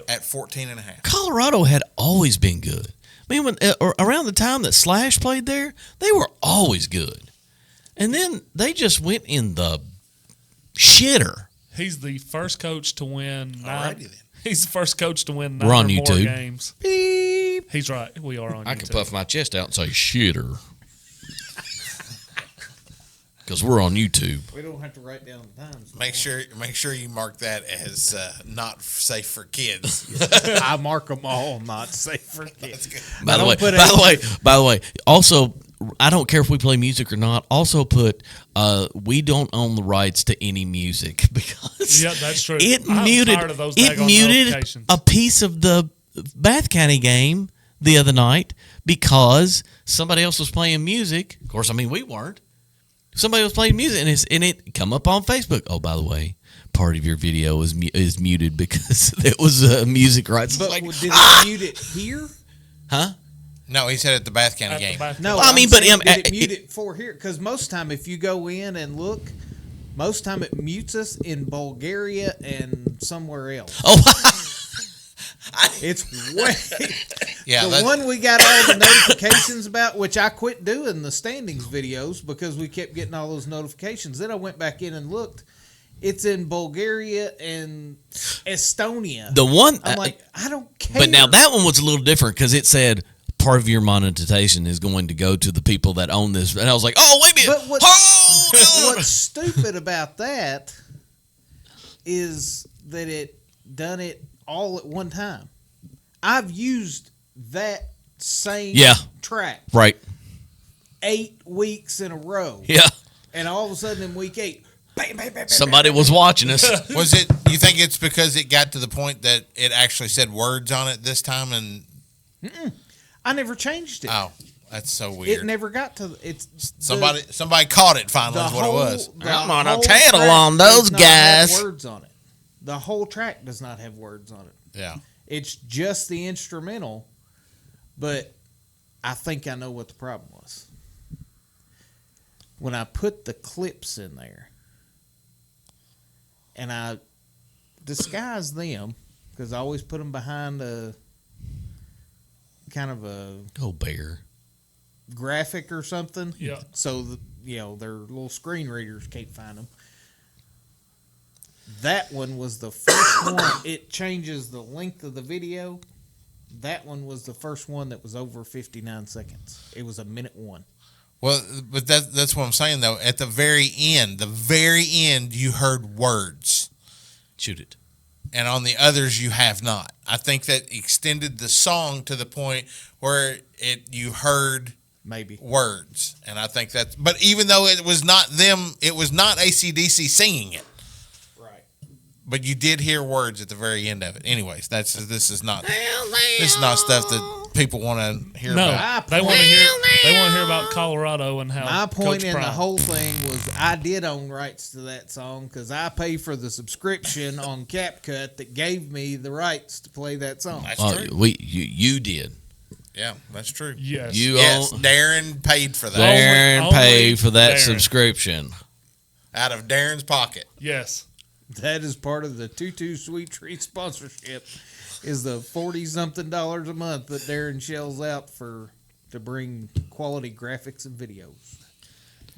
at 14.5. Colorado had always been good. I mean, when around the time that Slash played there, they were always good. And then they just went in the shitter. He's the first coach to win 9. Alrighty then. He's the first coach to win 9 We're on or more YouTube. games. Beep. He's right. We are on I YouTube. can puff my chest out and say shitter. Because we're on YouTube. We don't have to write down the times. Make sure you mark that as not safe for kids. I mark them all not safe for kids. By the don't way, put by the way, also, I don't care if we play music or not. Also put, we don't own the rights to any music because Yeah, that's true. It I'm muted tired of those it daggone muted notifications. a piece of the Bath County game the other night because somebody else was playing music. Of course, I mean we weren't. Somebody was playing music and it come up on Facebook. Oh, by the way, part of your video is muted because there was music rights. But Like, did it mute it here? huh? No, he said at the Bath County At the game. back. No, I mean, I'm but, saying, did it- it mute it for here? Because most time, if you go in and look, most time it mutes us in Bulgaria and somewhere else. Oh, It's way Yeah, the that's- one we got all the notifications about, which I quit doing the standings videos because we kept getting all those notifications. Then I went back in and looked. It's in Bulgaria and Estonia. the one. I'm like, I don't care. But now that one was a little different because it said part of your monetization is going to go to the people that own this. And I was like, oh, wait a minute. But Hold on. what's stupid about that is that it done it all at one time. I've used that same Yeah. track Right. 8 weeks in a row, Yeah. and all of a sudden in week 8, bam, bam, bam, bam, Somebody bam, was watching us. Was it? You think it's because it got to the point that it actually said words on it this time? And I never changed it. oh, that's so It weird. never got to it's Somebody caught it finally. Is what it was. I'm on a tattle on those guys. Words on it. The whole track does not have words on it. Yeah. It's just the instrumental, but I think I know what the problem was. When I put the clips in there and I disguise them, because I always put them behind a kind of a Oh, bear. graphic or something. Yeah. So, their little screen readers can't find them. That one was the first one. It changes the length of the video. That one was the first one that was over 59 seconds. It was a minute one. Well, but that's what I'm saying, though. At the very end, you heard words. Shoot it. And on the others, you have not. I think that extended the song to the point where you heard Maybe words. And I think that's... But even though it was not them, it was not AC/DC singing it. right. But you did hear words at the very end of it. Anyways, this is not stuff that people want to hear No, about. they want to hear about Colorado and how My point Coach in Prime. the whole thing was I did own rights to that song because I pay for the subscription on CapCut that gave me the rights to play that song. That's Oh, true. you did. Yeah, that's true. Yes. Yes, Darren paid for that. Darren Only paid for that Darren. subscription. Out of Darren's pocket. Yes. That is part of the Tutu Sweet Treat sponsorship. Is the $40-something a month that Darren shells out to bring quality graphics and videos.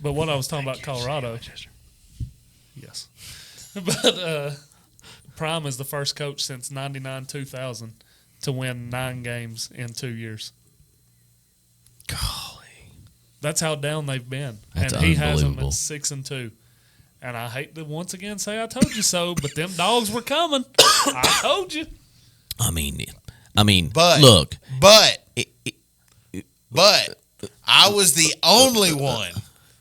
But what I was talking about Colorado. Yes. But Prime is the first coach since 99-2000 to win 9 games in 2 years. Golly. That's how down they've been. That's and he has them unbelievable. at 6-2. And I hate to once again say I told you so, but them dogs were coming. I told you. I mean, But look. But I was the only one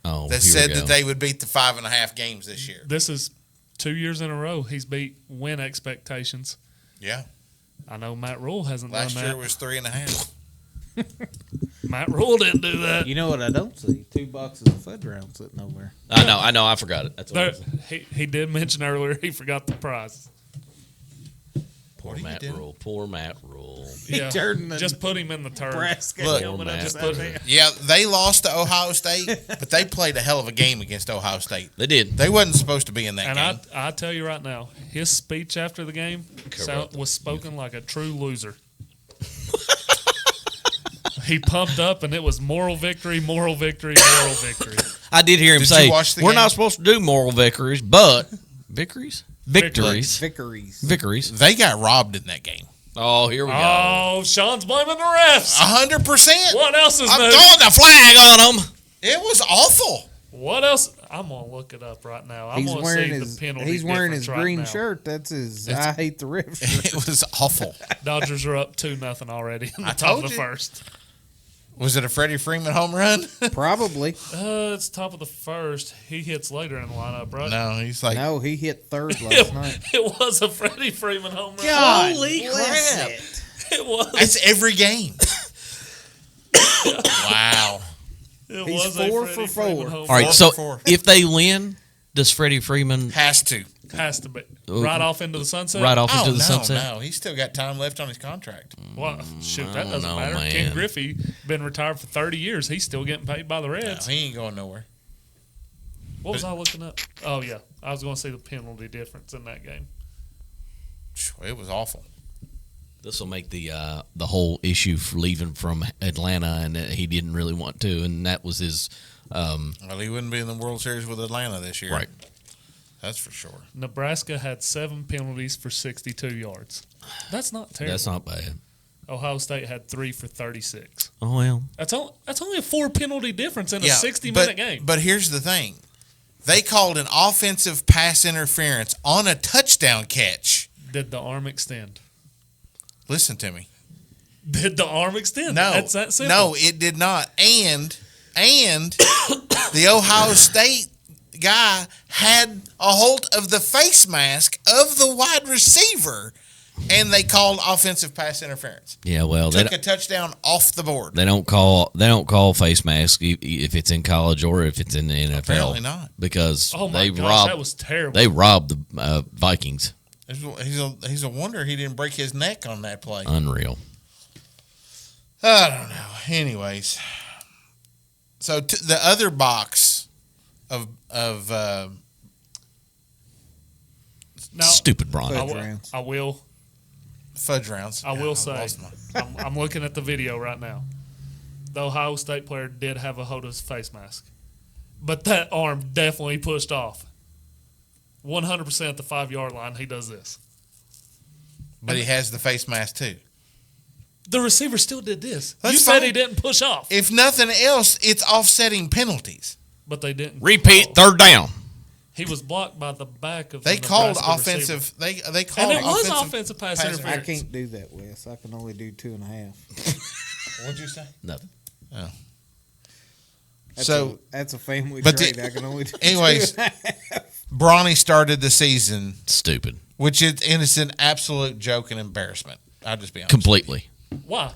Oh, that here said we go. that they would beat the 5.5 games this year. This is 2 years in a row he's beat win expectations. Yeah. I know Matt Rule hasn't Last done year that. was 3.5. Matt Rule didn't do that. You know what I don't see? 2 boxes of fudge rounds sitting over there. I know. I forgot it. That's what There, it was. he did mention earlier he forgot the prize. Poor What are you Matt doing? Rule. Poor Matt Rule. Yeah, turned the just put him in the turn. Nebraska Look, helmet Matt. upside Just put- down. Yeah, they lost to Ohio State, but they played a hell of a game against Ohio State. They did. They wasn't supposed to be in that And game. I tell you right now, his speech after the game Correct. was spoken like a true loser. He pumped up, and it was moral victory, moral victory, moral victory. I did hear him Did say, you watch the "We're game? not supposed to do moral victories, but victories, victories, Vickeries. victories." They got robbed in that game. Oh, here we go. Oh, Sean's blaming the refs. 100%. What else is I'm new? throwing the flag on them. It was awful. What else? I'm gonna look it up right now. I'm He's gonna wearing see his the penalty. he's wearing difference his right green now. shirt. That's his I hate the ref shirt. It was awful. Dodgers are up 2-0 already in the I top of told the you. first. Was it a Freddie Freeman home run? Probably. It's top of the first. He hits later in the lineup, right? No, he's like, No, he hit third last night. It was a Freddie Freeman home run. God Holy bless crap. it. It was. it's every game. Wow. It He's was a 4 Freddie for Freeman 4. home All run. right, so 4. if they win, does Freddie Freeman Has to. Has to be right off into the sunset. ride off Oh, into the no, sunset? no. He's still got time left on his contract. Well, shoot, that don't doesn't know, matter. man. Ken Griffey been retired for 30 years. He's still getting paid by the No, Reds. he ain't going nowhere. What was I looking up? Oh yeah, I was going to see the penalty difference in that game. It was awful. This will make the whole issue for leaving from Atlanta, and that he didn't really want to, and that was his. Well, he wouldn't be in the World Series with Atlanta this year. Right. That's for sure. Nebraska had 7 penalties for 62 yards. That's not terrible. That's not bad. Ohio State had 3 for 36. Oh well. That's only a 4 penalty difference in a 60 but, minute game. But here's the thing. They called an offensive pass interference on a touchdown catch. Did the arm extend? Listen to me. Did the arm extend? No. That's that simple. No, it did not. And the Ohio State guy had a hold of the face mask of the wide receiver, and they called offensive pass interference. Yeah, well, they Took a touchdown off the board. don't call face mask if it's in college or if it's in the NFL. Apparently not. Because Oh my they gosh, robbed that was terrible. they robbed the Vikings. He's a wonder he didn't break his neck on that play. Unreal. I don't know. Anyways, so the other box of now, Stupid Bronny. Fudge rounds. I will fudge rounds. I will Yeah, say, lost my- I'm looking at the video right now. The Ohio State player did have a hold of his face mask, but that arm definitely pushed off. 100% at the 5-yard line, he does this. But he has the face mask too. The receiver still did this. That's you said fine. he didn't push off. If nothing else, it's offsetting penalties. But they didn't. Repeat, third down. He was blocked by the back of They the called Nebraska offensive. receiver. They called And it was offensive pass I interference. can't do that, Wes. I can only do 2.5. What'd you say? Nothing. That's a family but trait. I can only do anyways, 2.5. Bronny started the season, Stupid. which is and it's an absolute joke and embarrassment. I'll just be honest. Completely. Why?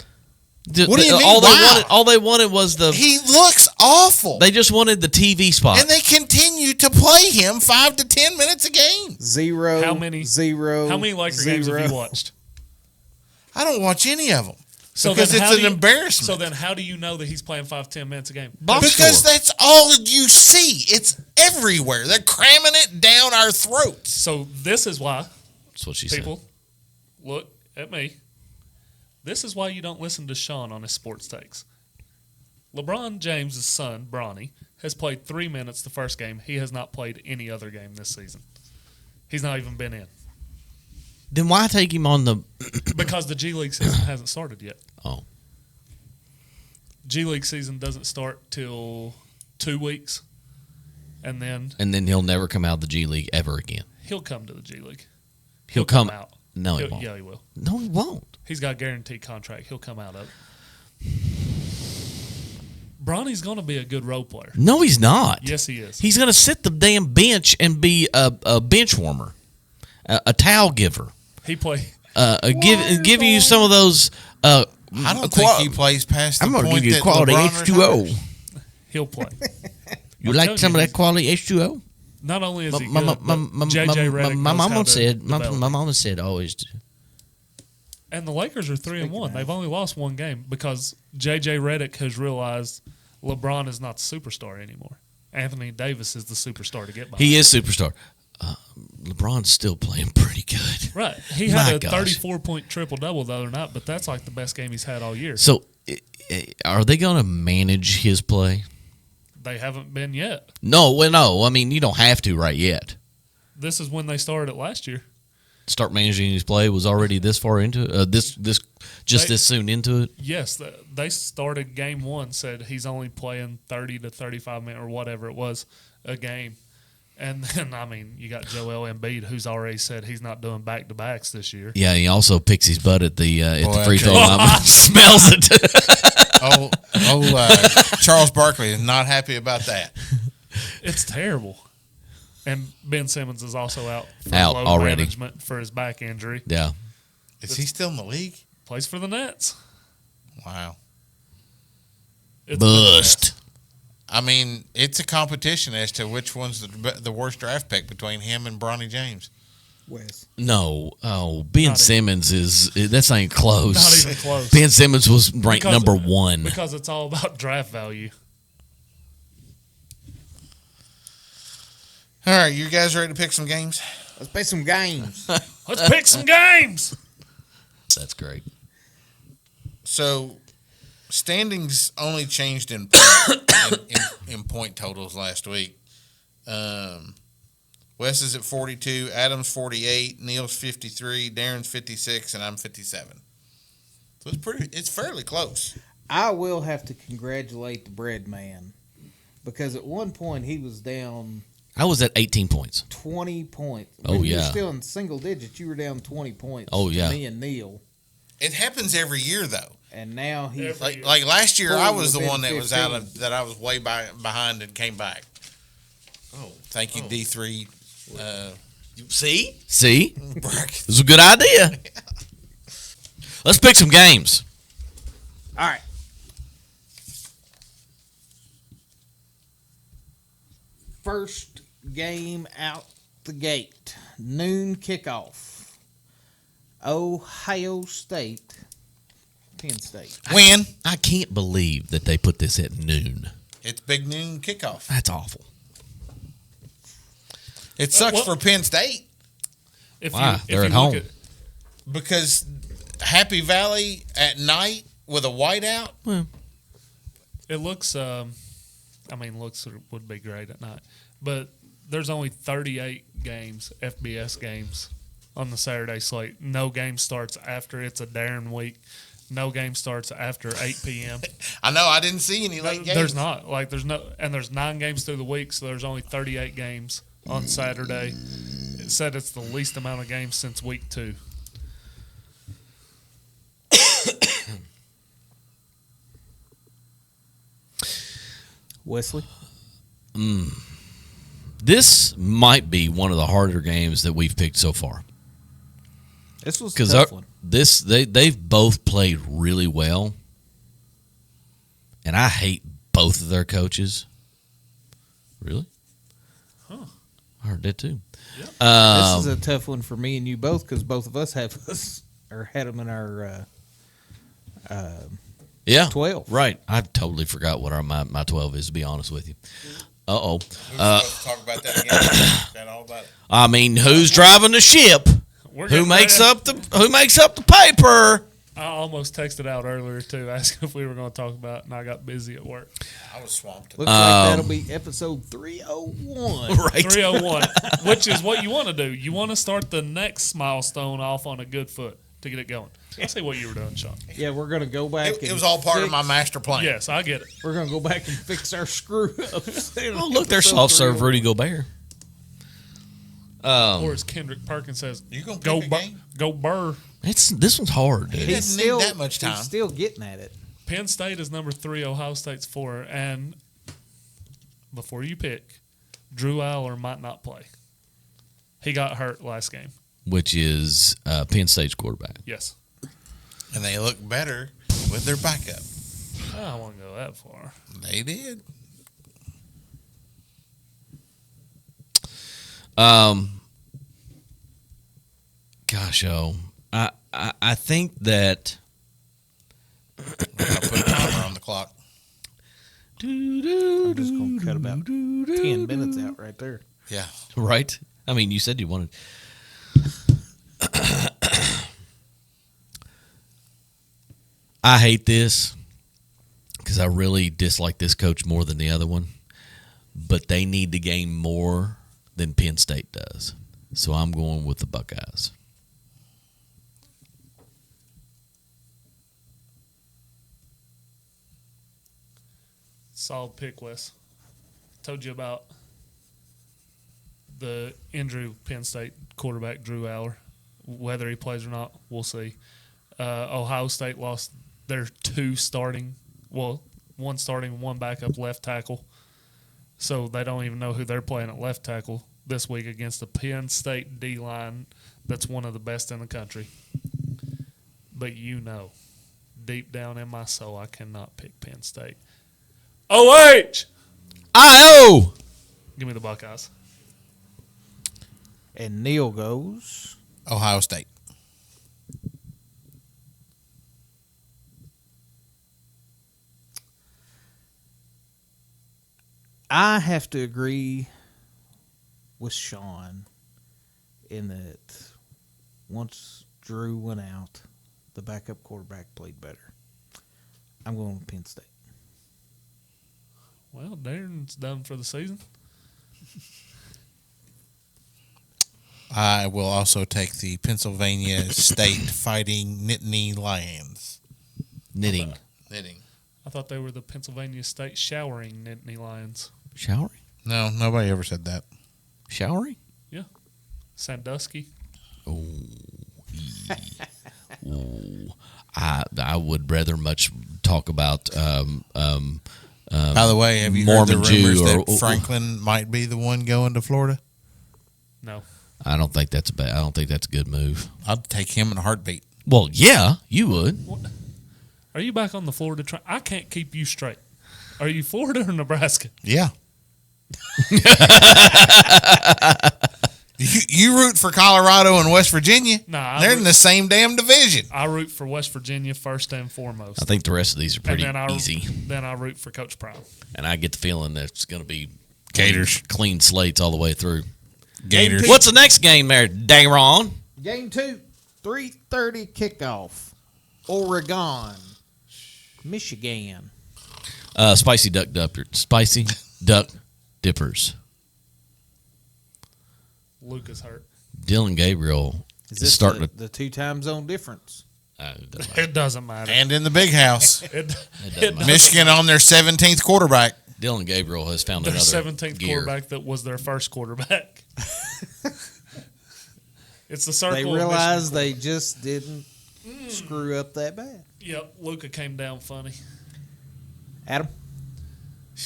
What do you mean, All wow? they wanted was the. He looks awful. They just wanted the TV spot. And they continue to play him 5 to 10 minutes a game. Zero. How many Laker games have you watched? I don't watch any of them. So because then it's how an do you- embarrassment. So then how do you know that he's playing 5-10 minutes a game? Box Because score. that's all you see. It's everywhere. They're cramming it down our throats. So this is why That's what she people look at me. This is why you don't listen to Sean on his sports takes. LeBron James' son, Bronny, has played 3 minutes the first game. He has not played any other game this season. He's not even been in. Then why take him on the? Because the G League season hasn't started yet. Oh, G League season doesn't start till 2 weeks. And then he'll never come out of the G League ever again. he'll come to the G League. He'll come out. No, he won't. Yeah, he will. No, he won't. He's got a guaranteed contract. He'll come out of it. Bronny's going to be a good role player. No, he's not. Yes, he is. He's going to sit the damn bench and be a bench warmer, a towel giver. He play. Give you some of those. I don't think he plays past the I'm going to point give you that quality LeBron H2O. retires. He'll play. You I'm like telling some you, of he's- that quality H2O? Not only is he My good, but JJ Redick my knows how mama to said. My develop. mama said always. And the Lakers are 3-1. They've only lost one game because JJ Redick has realized LeBron is not the superstar anymore. Anthony Davis is the superstar to get behind. He is superstar. LeBron's still playing pretty good. Right. He My had a gosh. 34-point triple-double the other night, but that's like the best game he's had all year. So, are they going to manage his play? They haven't been yet. No, well, no. I mean, you don't have to right yet. This is when they started it last year. Start managing his play was already this far into it. This soon into it. Yes, they started game one, said he's only playing 30 to 35 minutes or whatever it was a game. And then, I mean, you got Joel Embiid, who's already said he's not doing back-to-backs this year. Yeah, he also picks his butt at the free throw okay. line. Smells it. Charles Barkley is not happy about that. It's terrible. And Ben Simmons is also out for Out load already. management for his back injury. Yeah. Is he still in the league? Plays for the Nets. Wow. It's been a mess. Bust. I mean, it's a competition as to which one's the worst draft pick between him and Bronny James. Wes. No. Oh, Ben Not Simmons that's not even close. Not even close. Ben Simmons was ranked Because- number 1. Because it's all about draft value. All right, you guys ready to pick some games? Let's play some games. Let's pick some games. That's great. So, standings only changed in point totals last week. Wes is at 42, Adam's 48, Neil's 53, Darren's 56, and I'm 57. So it's fairly close. I will have to congratulate the bread man because at one point he was down I was at 18 points. 20 points. Oh, When you were yeah. still in single digits. You were down 20 points. Oh, to yeah. Me and Neil. It happens every year, though. And now he's Like last year, I was the Within one that was out 15. of that I was way behind and came back. Oh, thank you, D3. See? See? Bracket. It was a good idea. Let's pick some games. all right. First game out the gate. Noon kickoff. Ohio State. Penn State. Win. I can't believe that they put this at noon. It's big noon kickoff. That's awful. It sucks well- for Penn State Why? If They're you at look home. because Happy Valley at night with a whiteout. It looks, looks would be great at night. But there's only 38 games, FBS games, on the Saturday slate. No game starts after it's a Darren week. No game starts after 8 p.m. I know. I didn't see any late games. There's not. There's 9 games through the week, so there's only 38 games on Saturday. It said it's the least amount of games since week 2. Wesley? This might be one of the harder games that we've picked so far. This was a tough one. They've both played really well, and I hate both of their coaches. Really? Huh. I heard that too. Yep. This is a tough one for me and you both because both of us had them in our Yeah, 12. Right. I totally forgot what my 12 is. To be honest with you. We're supposed to talk about that again. Is that all about? I mean, who's driving the ship? Who makes up the paper? I almost texted out earlier too, asking if we were going to talk about it, and I got busy at work. I was swamped. Looks like that'll be episode 301. Right. 301, which is what you want to do. You want to start the next milestone off on a good foot to get it going. I see what you were doing, Sean. Yeah, we're going to go back. It was all part of my master plan. Yes, I get it. We're going to go back and fix our screw ups. Oh, look, there's soft serve Rudy Gobert. Or as Kendrick Perkins says, You gonna go pick a game? Go Burr. This one's hard, dude. He doesn't need that much time. He's still getting at it. Penn State is number 3. Ohio State's 4. And before you pick, Drew Aller might not play. He got hurt last game. Which is Penn State's quarterback. Yes. And they look better with their backup. I don't want to go that far. They did. I think that I'll put a timer on the clock. I'm just going to cut about 10 minutes out right there. Yeah. right. I mean, you said you wanted. I hate this because I really dislike this coach more than the other one, but they need to gain more than Penn State does. So I'm going with the Buckeyes. Solid pick, Wes. Told you about the injury of Penn State quarterback Drew Aller. Whether he plays or not, we'll see. Ohio State lost their 2 starting, one starting, one backup left tackle. So they don't even know who they're playing at left tackle this week against the Penn State D-line that's one of the best in the country. But deep down in my soul, I cannot pick Penn State. OH! I-O! Give me the Buckeyes. And Neil goes Ohio State. I have to agree with Sean in that once Drew went out, the backup quarterback played better. I'm going with Penn State. Well, Darren's done for the season. I will also take the Pennsylvania State Fighting Nittany Lions. Knitting. I thought they were the Pennsylvania State Showering Nittany Lions. Showering? No, nobody ever said that. Showering? Yeah. Sandusky. Oh. I would rather much talk about By the way, have you Mormon heard the rumors Jew that Franklin might be the one going to Florida? No. I don't think that's I don't think that's a good move. I'd take him in a heartbeat. Well, yeah, you would. What? Are you back on the Florida train? I can't keep you straight. Are you Florida or Nebraska? Yeah. You root for Colorado and West Virginia. Nah, they're in the same damn division. I root for West Virginia first and foremost. I think the rest of these are pretty easy. Then I root for Coach Prime. And I get the feeling that it's going to be Gators. Clean slates all the way through. Gators. What's the next game there, Darren? Game 2, 3:30 kickoff. Oregon, Michigan. Spicy duck dippers. Luca's hurt. Dylan Gabriel Is is this starting the 2 time zone difference? It doesn't matter. And in the big house, It doesn't matter. Michigan on their 17th quarterback. Dylan Gabriel has found their another 17th gear. quarterback that was their first quarterback. It's the circle. They of realized Michigan. they just didn't screw up that bad. Yep, Luca came down funny. Adam?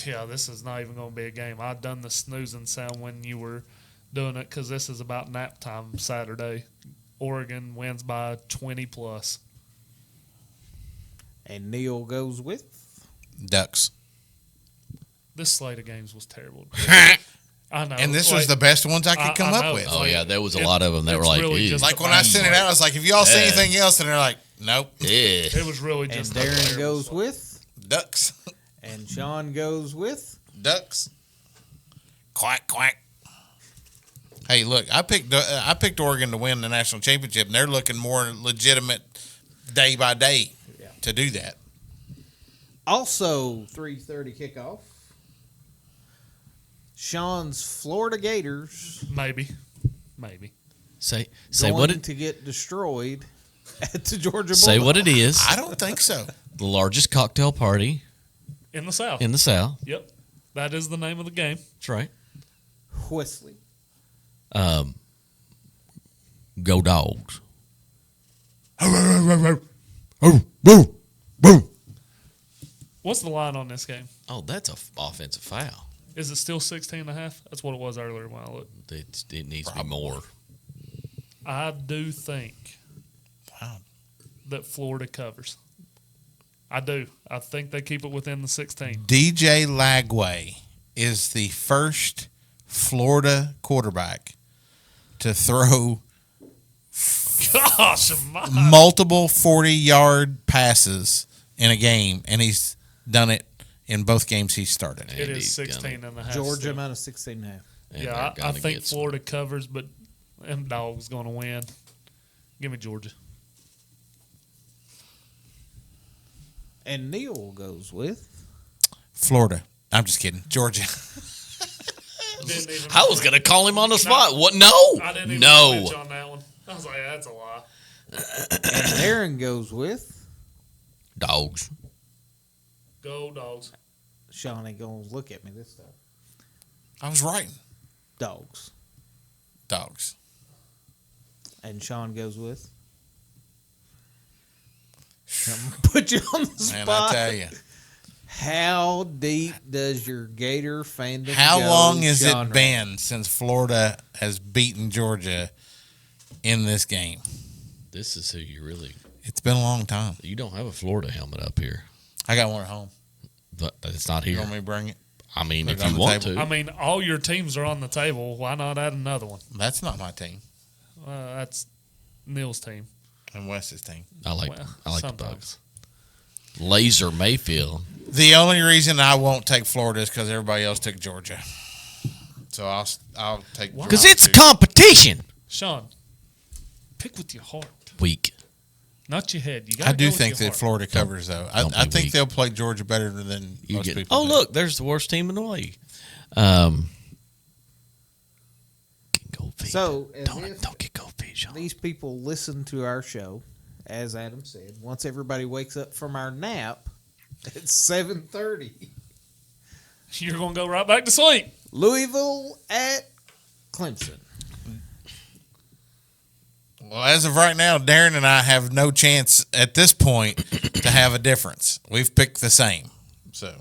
Yeah, this is not even going to be a game. I've done the snoozing sound when you were doing it because this is about nap time Saturday. Oregon wins by 20 plus. And Neil goes with? Ducks. This slate of games was terrible. I know. And this was the best ones I could come I up know. with. Oh, yeah, there was a lot of them that were it's like, really ew. just Like when I sent it out, I was like, if y'all see Yeah. anything else? And they're like, nope. Yeah. It was really And just. Darren terrible goes stuff. with? Ducks. And Sean goes with? Ducks. Quack, quack. Hey, look, I picked Oregon to win the national championship, and they're looking more legitimate day by day to do that. Also, 3:30 kickoff. Sean's Florida Gators Maybe. Say going what it to get destroyed at the Georgia say Bulldogs. what it is. I don't think so. The largest cocktail party In the South. in the South. Yep. That is the name of the game. That's right. Wesley. Go Dogs. What's the line on this game? Oh, that's a offensive foul. Is it still 16.5? That's what it was earlier when I looked. It needs to be more. I do think Wow. that Florida covers. I do. I think they keep it within the 16. DJ Lagway is the first Florida quarterback to throw Gosh, my. multiple 40-yard passes in a game, and he's done it in both games he started. It is Andy's 16.5. Georgia still. minus 16.5. And Yeah, they're I gonna think get some. Florida covers, but them dogs going to win. Give me Georgia. And Neil goes with? Florida. I'm just kidding. Georgia. Didn't even- I was gonna call him on the spot. What? No, I didn't even no. flinch on that one. I was like, that's a lie. And Aaron goes with? Dogs. Go dogs. Sean ain't going to look at me this time. I was right. Dogs. Dogs. And Sean goes with? I'm gonna put you on the Man, spot. I tell you. How deep does your Gator fandom How go, long has Sean it been since Florida has beaten Georgia in this game? This is who you really. It's been a long time. You don't have a Florida helmet up here, I got one at home. but it's not You here. want me to bring it? I mean, Put if it on you the want table. to. I mean, all your teams are on the table. Why not add another one? That's not my team. That's Neil's team. And Wes's team. I like Well, the sometimes. Bucks. Laser Mayfield. The only reason I won't take Florida is because everybody else took Georgia. So I'll take Georgia. Because it's a competition. Sean, pick with your heart, Week. not your head. You gotta I do go with think your that heart. Florida covers, though. don't I be think weak. they'll play Georgia better than You most get. people Oh, do. look, there's the worst team in the league. Get cold feet. So, as if don't get cold feet, Sean. these people listen to our show, as Adam said, once everybody wakes up from our nap at 7:30, You're gonna go right back to sleep. Louisville at Clemson. Well, as of right now, Darren and I have no chance at this point to have a difference. We've picked the same. So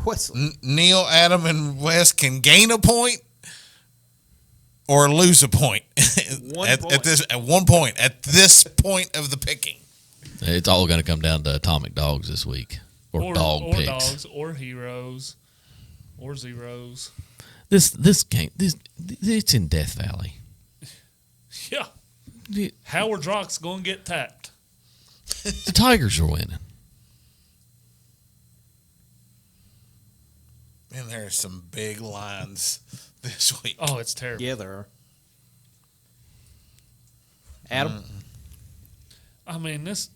Wesley. Neil, Adam, and Wes can gain a point or lose a point. At one point at this point of the picking. It's all going to come down to atomic dogs this week, or dog picks. dogs, or heroes, or zeros. This game, it's in Death Valley. Yeah, The Howard Rock's gonna get tapped. Tigers are winning. And there's some big lines this week. Oh, it's terrible. Yeah, there are. Adam. I mean, this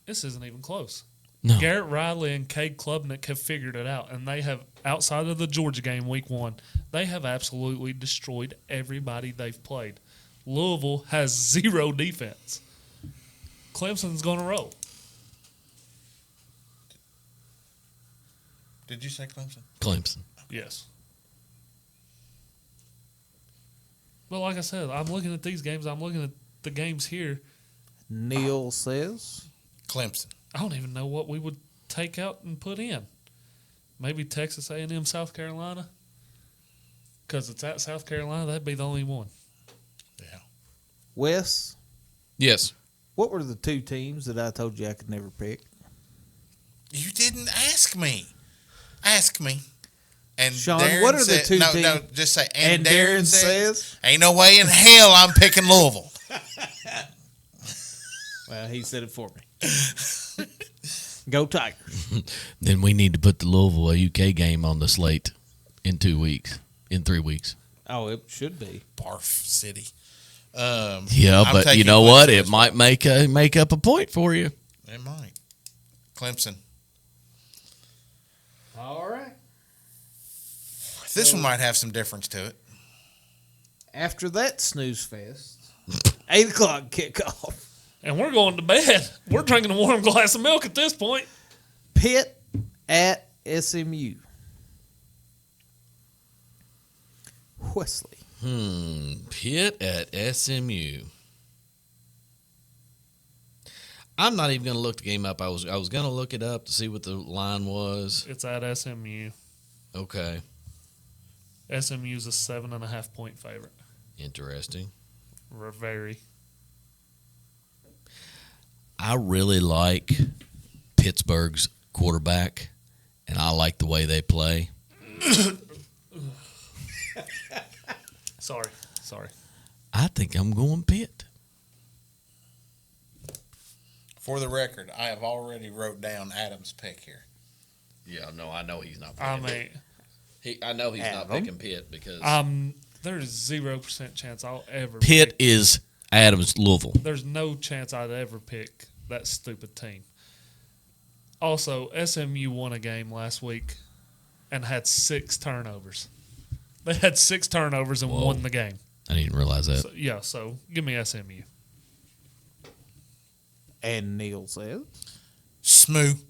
isn't even close. No. Garrett Riley and Cade Klubnik have figured it out, and they have, outside of the Georgia game week 1, they have absolutely destroyed everybody they've played. Louisville has 0 defense. Clemson's going to roll. Did you say Clemson? Clemson. Yes. But like I said, I'm looking at these games. I'm looking at the games here. Neil says Clemson. I don't even know what we would take out and put in. Maybe Texas A&M, South Carolina. Because it's at South Carolina, that'd be the only one. Yeah. Wes. Yes. What were the 2 teams that I told you I could never pick? You didn't ask me. Ask me. And Sean, Darren what are the said, 2 no, teams? No, just say, And Darren says? Ain't no way in hell I'm picking Louisville. Well, he said it for me. Go Tigers. Then we need to put the Louisville UK game on the slate in 2 weeks, in 3 weeks. Oh, it should be. Barf City. Yeah, I'm but you taking know Clemson what? as It might make up a point for you. It might. Clemson. All right. This one might have some difference to it. After that snooze fest, 8 o'clock kickoff. And we're going to bed. We're drinking a warm glass of milk at this point. Pitt at SMU. Wesley. Pitt at SMU. I'm not even going to look the game up. I was going to look it up to see what the line was. It's at SMU. Okay. SMU's a 7.5 point favorite. Interesting. Very. I really like Pittsburgh's quarterback, and I like the way they play. Sorry. I think I'm going Pitt. For the record, I have already wrote down Adam's pick here. Yeah, no, I know he's not I mean, I know he's not picking Pitt because there's 0% chance I'll ever Pitt pick. is Adams Louisville. There's no chance I'd ever pick that stupid team. Also, SMU won a game last week and had 6 turnovers. They had 6 turnovers and won the game. I didn't realize that. So give me SMU. And Neil says Smooth.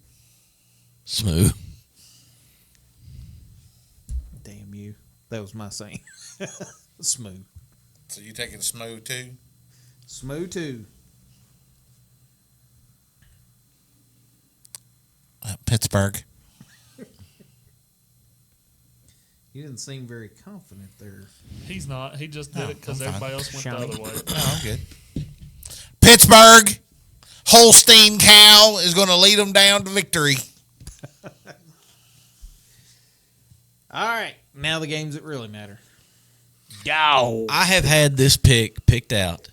Smooth. damn you. That was my saying. Smooth. So you taking Smooth too? Smooth too. Pittsburgh. You didn't seem very confident there. He's not. He just did it because I'm fine. everybody else went Shiny. the other way. No, I'm good. Pittsburgh. Holstein cow is going to lead them down to victory. All right. Now the games that really matter. Go. I have had this picked out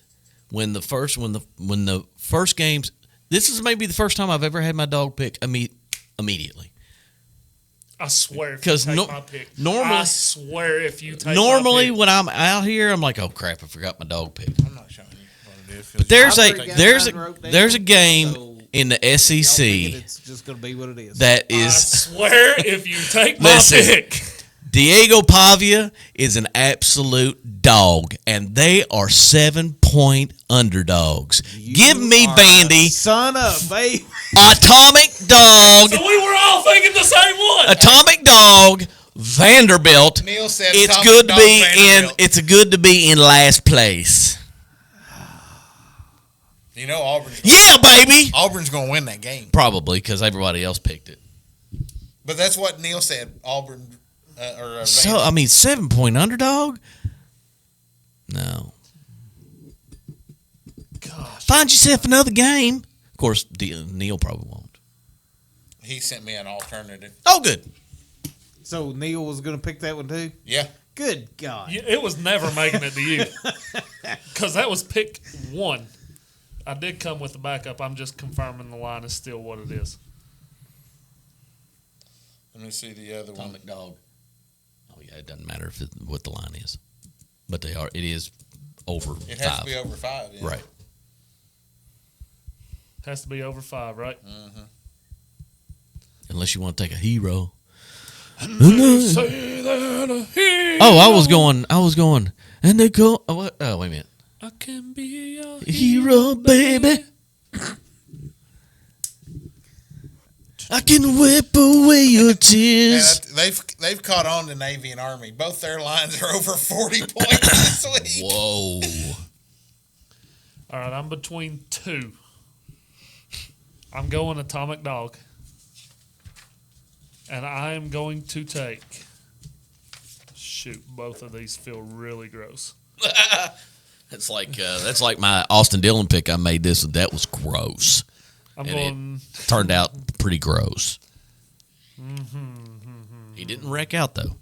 when the first games. This is maybe the first time I've ever had my dog pick immediately. I swear if you 'Cause take no- my pick. normally- I swear if you take Normally, my pick. when I'm out here, I'm like, "Oh crap, I forgot my dog pick." I'm not showing you what it is. But there's I've already got mine wrote down, a game so in the y'all thinking SEC it's just going to be what it is. that I is swear if you take my Listen. pick. Diego Pavia is an absolute dog, and they are 7-point underdogs. Give me are Vandy, a son of a. Atomic Dog, So we were all thinking the same one. Atomic Dog, Vanderbilt. Neil said It's Atomic good to Dog be Vanderbilt. It's good to be in last place. You know Auburn's Yeah, baby. Auburn's going to win that game. Probably because everybody else picked it. But that's what Neil said. Auburn So Vandy. I mean, 7-point underdog. No. Gosh. Find yourself another game. Of course, Neil probably won't. He sent me an alternative. Oh, good. So Neil was going to pick that one too? Yeah. Good God. It was never making it to you. Because that was pick 1. I did come with the backup. I'm just confirming the line is still what it is. Let me see the other one. Atomic Dog. Oh yeah, it doesn't matter what the line is, but they are. It is over It has 5. to be over 5. Yeah. Right. Has to be over 5, right? Mm-hmm. unless you want to take a hero. Say that a hero. Oh, I was going, and they go. Oh, what? Oh, wait a minute. I can be your Hero, baby. I can whip away your tears. They've caught on to Navy and Army. Both their lines are over 40 points this week. Whoa. All right, I'm between two. I'm going Atomic Dog. And I am going to take. Shoot, both of these feel really gross. That's like my Austin Dillon pick. I made this, and that was gross. I'm And going. it turned out pretty gross. He didn't wreck out though.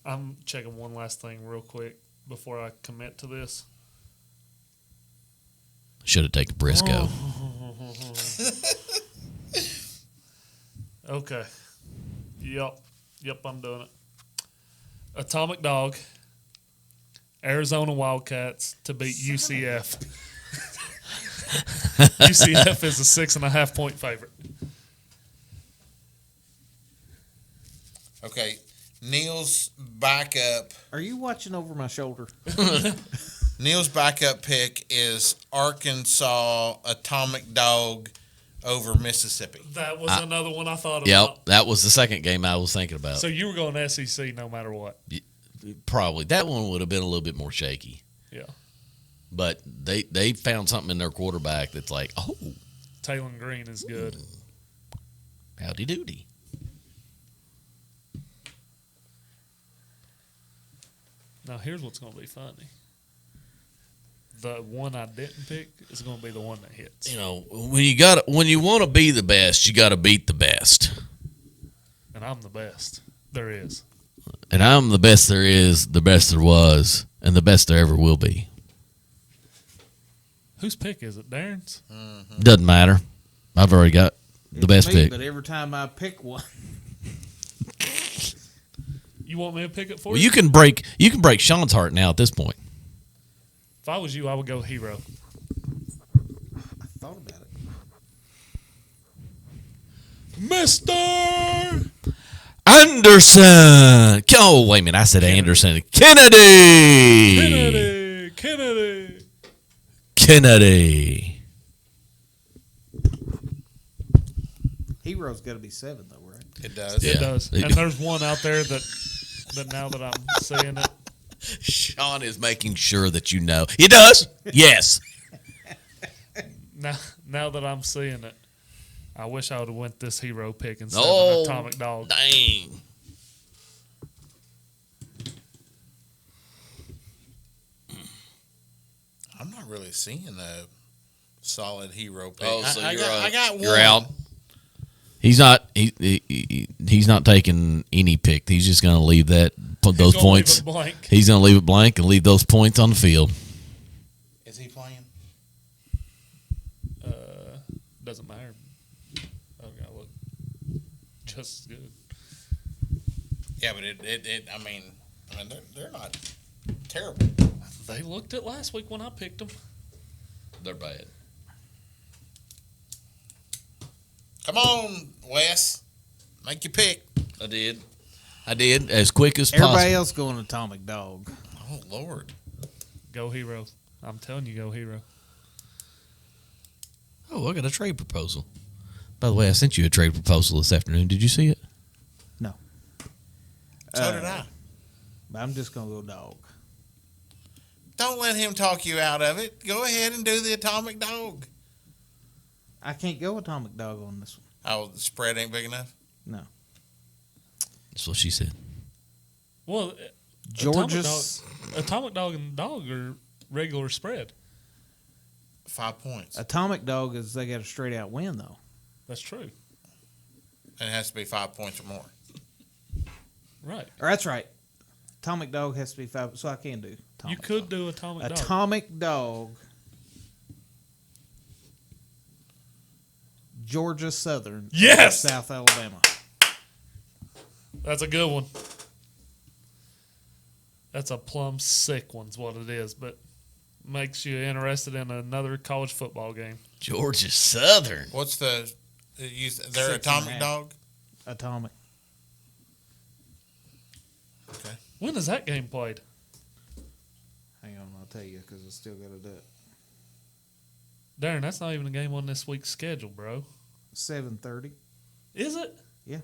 I'm checking one last thing real quick before I commit to this. Should have taken Briscoe. Okay. Yep, I'm doing it. Atomic Dog, Arizona Wildcats to beat UCF. UCF is a 6.5 point favorite. Okay, Neil's backup. Are you watching over my shoulder? Neil's backup pick is Arkansas Atomic Dog over Mississippi. That was another one I thought about. Yep, that was the second game I was thinking about. So you were going SEC no matter what. Probably that one would have been a little bit more shaky. Yeah. But they found something in their quarterback that's like, oh, Taylon Green is good. howdy doody. Now here's what's going to be funny. The one I didn't pick is going to be the one that hits. You know, when you want to be the best, you got to beat the best. And I'm the best there is. And I'm the best there is, the best there was, and the best there ever will be. Whose pick is it? Darren's? Doesn't matter. I've already got the best Me, pick. But every time I pick one, You want me to pick it for Well, you? you can break Sean's heart now at this point. If I was you, I would go Hero. I thought about it. Mister! Anderson. Oh, wait a minute. I said Anderson. Kennedy. Kennedy. Hero's got to be 7 though, right? It does. Yeah. It does. And there's one out there that now that I'm saying it, Sean is making sure that you know. It does. Yes. now that I'm seeing it, I wish I would have went this Hero pick instead of Oh, an Atomic Dog. dang. I'm not really seeing a solid Hero pick. Oh, so I you're got, out. I got one. You're out. He's not. He's not taking any pick. He's just going to leave those He's gonna points. leave it blank. He's going to leave it blank and leave those points on the field. Is he playing? Doesn't matter. Oh, God, look. Just as good. Yeah, but I mean, they're not terrible. They looked at last week when I picked them. They're bad. Come on, Wes. Make your pick. I did as quick as Everybody possible. else going Atomic Dog. Oh, Lord. Go Hero. I'm telling you, go Hero. Oh, I got a trade proposal. By the way, I sent you a trade proposal this afternoon. Did you see it? No. So did I. But I'm just going to go Dog. Don't let him talk you out of it. Go ahead and do the Atomic Dog. I can't go Atomic Dog on this one. Oh, the spread ain't big enough? No. That's what she said. Well, Georgia's Atomic Dog and Dog are regular spread. 5 points. Atomic Dog is they got a straight out win though. That's true. And it has to be 5 points or more. Right. Or that's right. Atomic Dog has to be 5, so I can do. You could do Atomic Dog. Atomic Dog. Georgia Southern. Yes! South Alabama. That's a good one. That's a plumb sick one's what it is, but makes you interested in another college football game. Georgia Southern. What's the They're 6.5. atomic dog. Atomic. Okay. When is that game played? Hang on, I'll tell you because I still got to do it. Darren, that's not even a game on this week's schedule, bro. 7:30. Is it? Yeah.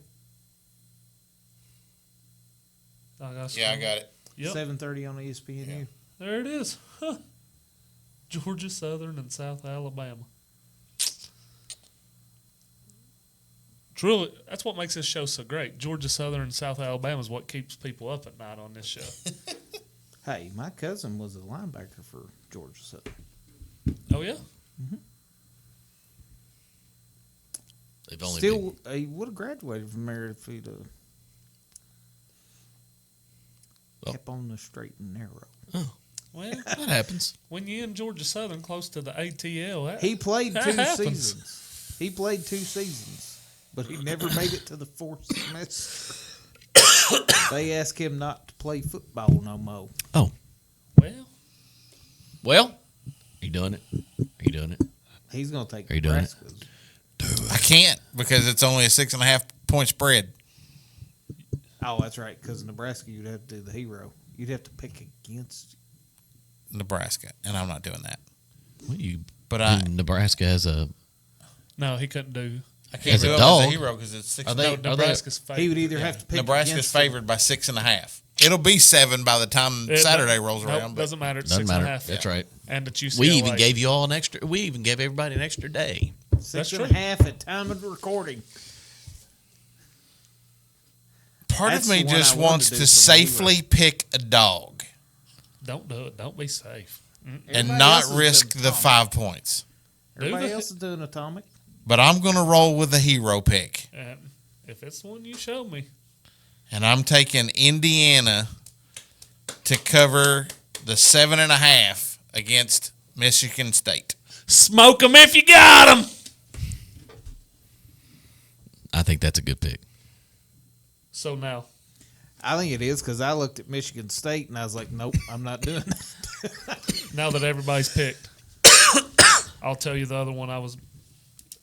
I got it. Yep. 7:30 on ESPNU. There it is. Huh. Georgia Southern and South Alabama. Truly, that's what makes this show so great. Georgia Southern and South Alabama is what keeps people up at night on this show. Hey, my cousin was a linebacker for Georgia Southern. Oh, yeah? They've only Still, he would have graduated from there if he'd kept on the straight and narrow. Well, that happens. when you're in Georgia Southern close to the ATL, He played that 2 happens. seasons. He played 2 seasons, but he never made it to the 4th semester. They asked him not to play football no more. Oh, Well, are you doing it? Are you doing it? He's going to take Are you doing it? Nebraska's. I can't because it's only a 6.5 point spread. Oh, that's right. Because Nebraska, you'd have to do the hero. You'd have to pick against. Nebraska, and I'm not doing that. Well, Nebraska has a. no, he couldn't do. I can't As a do it dog? as a hero because it's 6. Are they- No, Nebraska's favorite. He would either have to pick. Nebraska's against favored by 6.5. It'll be 7 by the time Saturday rolls Nope, around. But doesn't matter. It's Doesn't 6.5. matter. That's right. And it's UCLA. We even gave you all an extra. We even gave everybody an extra day. them. That's 6.5 at time of recording. part That's of me the one just I wanted wants to to do for safely pick a dog Don't do it. Don't be safe. and Everybody not else is risk doing the atomic. 5 points. Everybody the- else is doing atomic. But I'm going to roll with a hero pick. And if it's the one you show me, And I'm taking Indiana to cover the 7.5 against Michigan State. smoke them if you got them. I think that's a good pick. So now, I think it is because I looked at Michigan State and I was like, nope, I'm not doing that. now that everybody's picked, I'll tell you the other one I was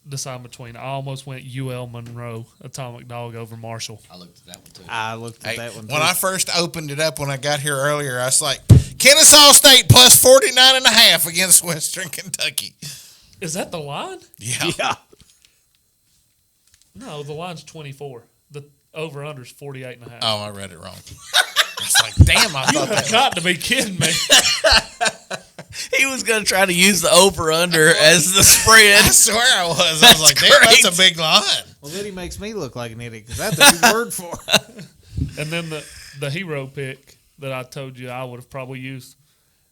deciding between. I almost went UL Monroe Atomic Dog over Marshall. I looked at that one too. I looked at Hey, that one when too. I first opened it up when I got here earlier, I was like, Kennesaw State plus 49.5 against Western Kentucky. Is that the line? Yeah. yeah. No, the line's 24. The over under is 48.5. Oh, I read it wrong. It's like, damn, I thought that. Got to be kidding me. He was going to try to use the over under as the spread. I swear I was. I was like, damn, that's a big line. Well, then he makes me look like an idiot because that's a big word for it. And then the hero pick that I told you I would have probably used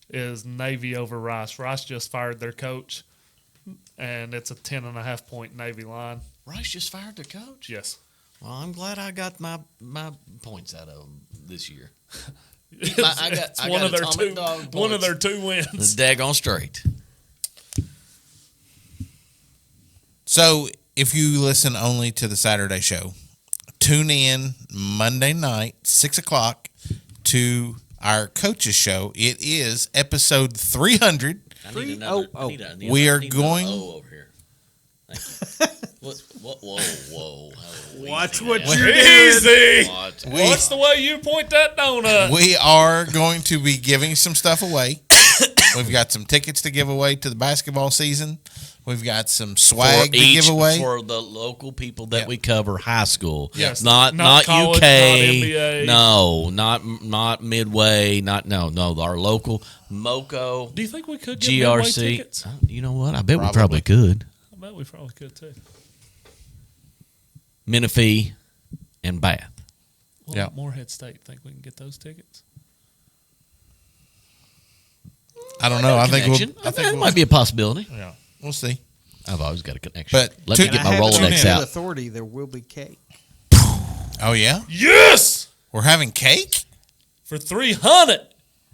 is Navy over Rice. Rice just fired their coach, and it's a 10.5 point Navy line. Rice just fired their coach? Yes. Well, I'm glad I got my points out of them this year. It's, I got- it's I one got of their Atomic two. Dog One of points. their 2 wins. It's daggone straight. So if you listen only to the Saturday show, tune in Monday night, 6 o'clock, to our coaches show. It is episode 300. I Three- need another. oh, oh. We are need another going- O over here. Thank you. What? Whoa. Watch Easy what now. you're Easy. What? What's the way you point that donut? We are going to be giving some stuff away. We've got some tickets to give away to the basketball season. We've got some swag to give away. For the local people that Yep. we cover, high school. Yes. Not Not college, UK. not NBA. No, not Midway. No. Our local MoCo, Do you think we could give away GRC. tickets? You know what? I bet we Probably. probably could. I bet we probably could too. Menifee and Bath. Well, Yeah. Morehead State. Think we can get those tickets? I don't know. I think Connection. we'll, That might be a possibility. Yeah, we'll see. I've always got a connection. But Let me to- get And I my have it on Rolodex good out. authority. There will be cake. Oh yeah, Yes, we're having cake. for 300.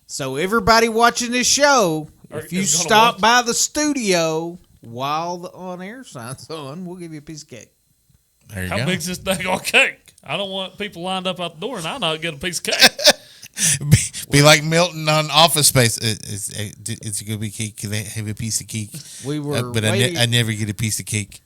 So everybody watching this show, Or if you is gonna stop watch- by the studio while the on-air sign's on, we'll give you a piece of cake. There you How go. big's this daggone cake? I don't want people lined up out the door and I not get a piece of cake. Be like Milton on Office Space. It's going to be cake. Can I have a piece of cake? We were But waiting. I never get a piece of cake.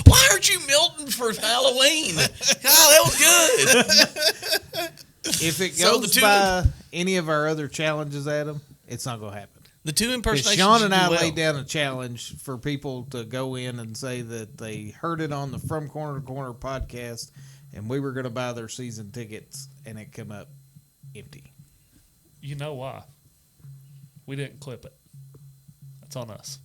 Why aren't you Milton for Halloween? that was good. If it So goes the two- by any of our other challenges, Adam, it's not going to happen. The two 'Cause impersonations. Sean you and do I well. laid down a challenge for people to go in and say that they heard it on the From Corner to Corner podcast, and we were going to buy their season tickets, and it came up empty. You know why? We didn't clip it. That's on us.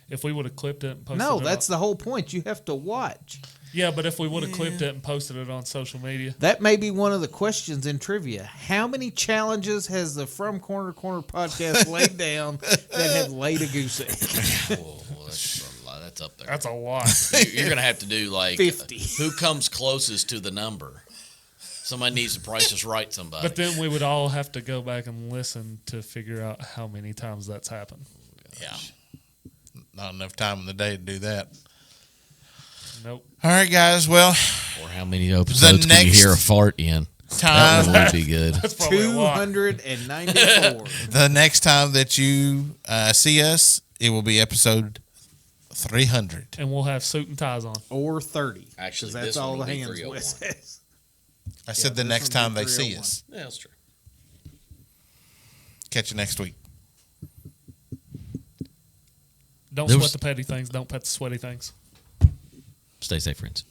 If we would have clipped it and posted No, it that's on, the whole point. You have to watch. yeah, but if we would have clipped it and posted it on social media, That may be one of the questions in trivia. How many challenges has the From Corner to Corner podcast laid down that have laid a goose egg? Well, that's up there. that's a lot. You're going to have to do like 50. Who comes closest to the number? Somebody needs to price us right. Somebody. But then we would all have to go back and listen to figure out how many times that's happened. Yeah. Not enough time in the day to do that. Nope. All right, guys. Well, or how many episodes can you next hear a fart in? That time, one would be good. That's probably a lot. 294. the next time that you see us, it will be episode 300. And we'll have suit and ties on. Or 30. Actually, 'cause that's this one all will the be hands 301. Wes says. I said the this next one time will they be see 301. us. Yeah, that's true. Catch you next week. Don't There sweat was- the petty things. Don't pet the sweaty things. Stay safe, friends.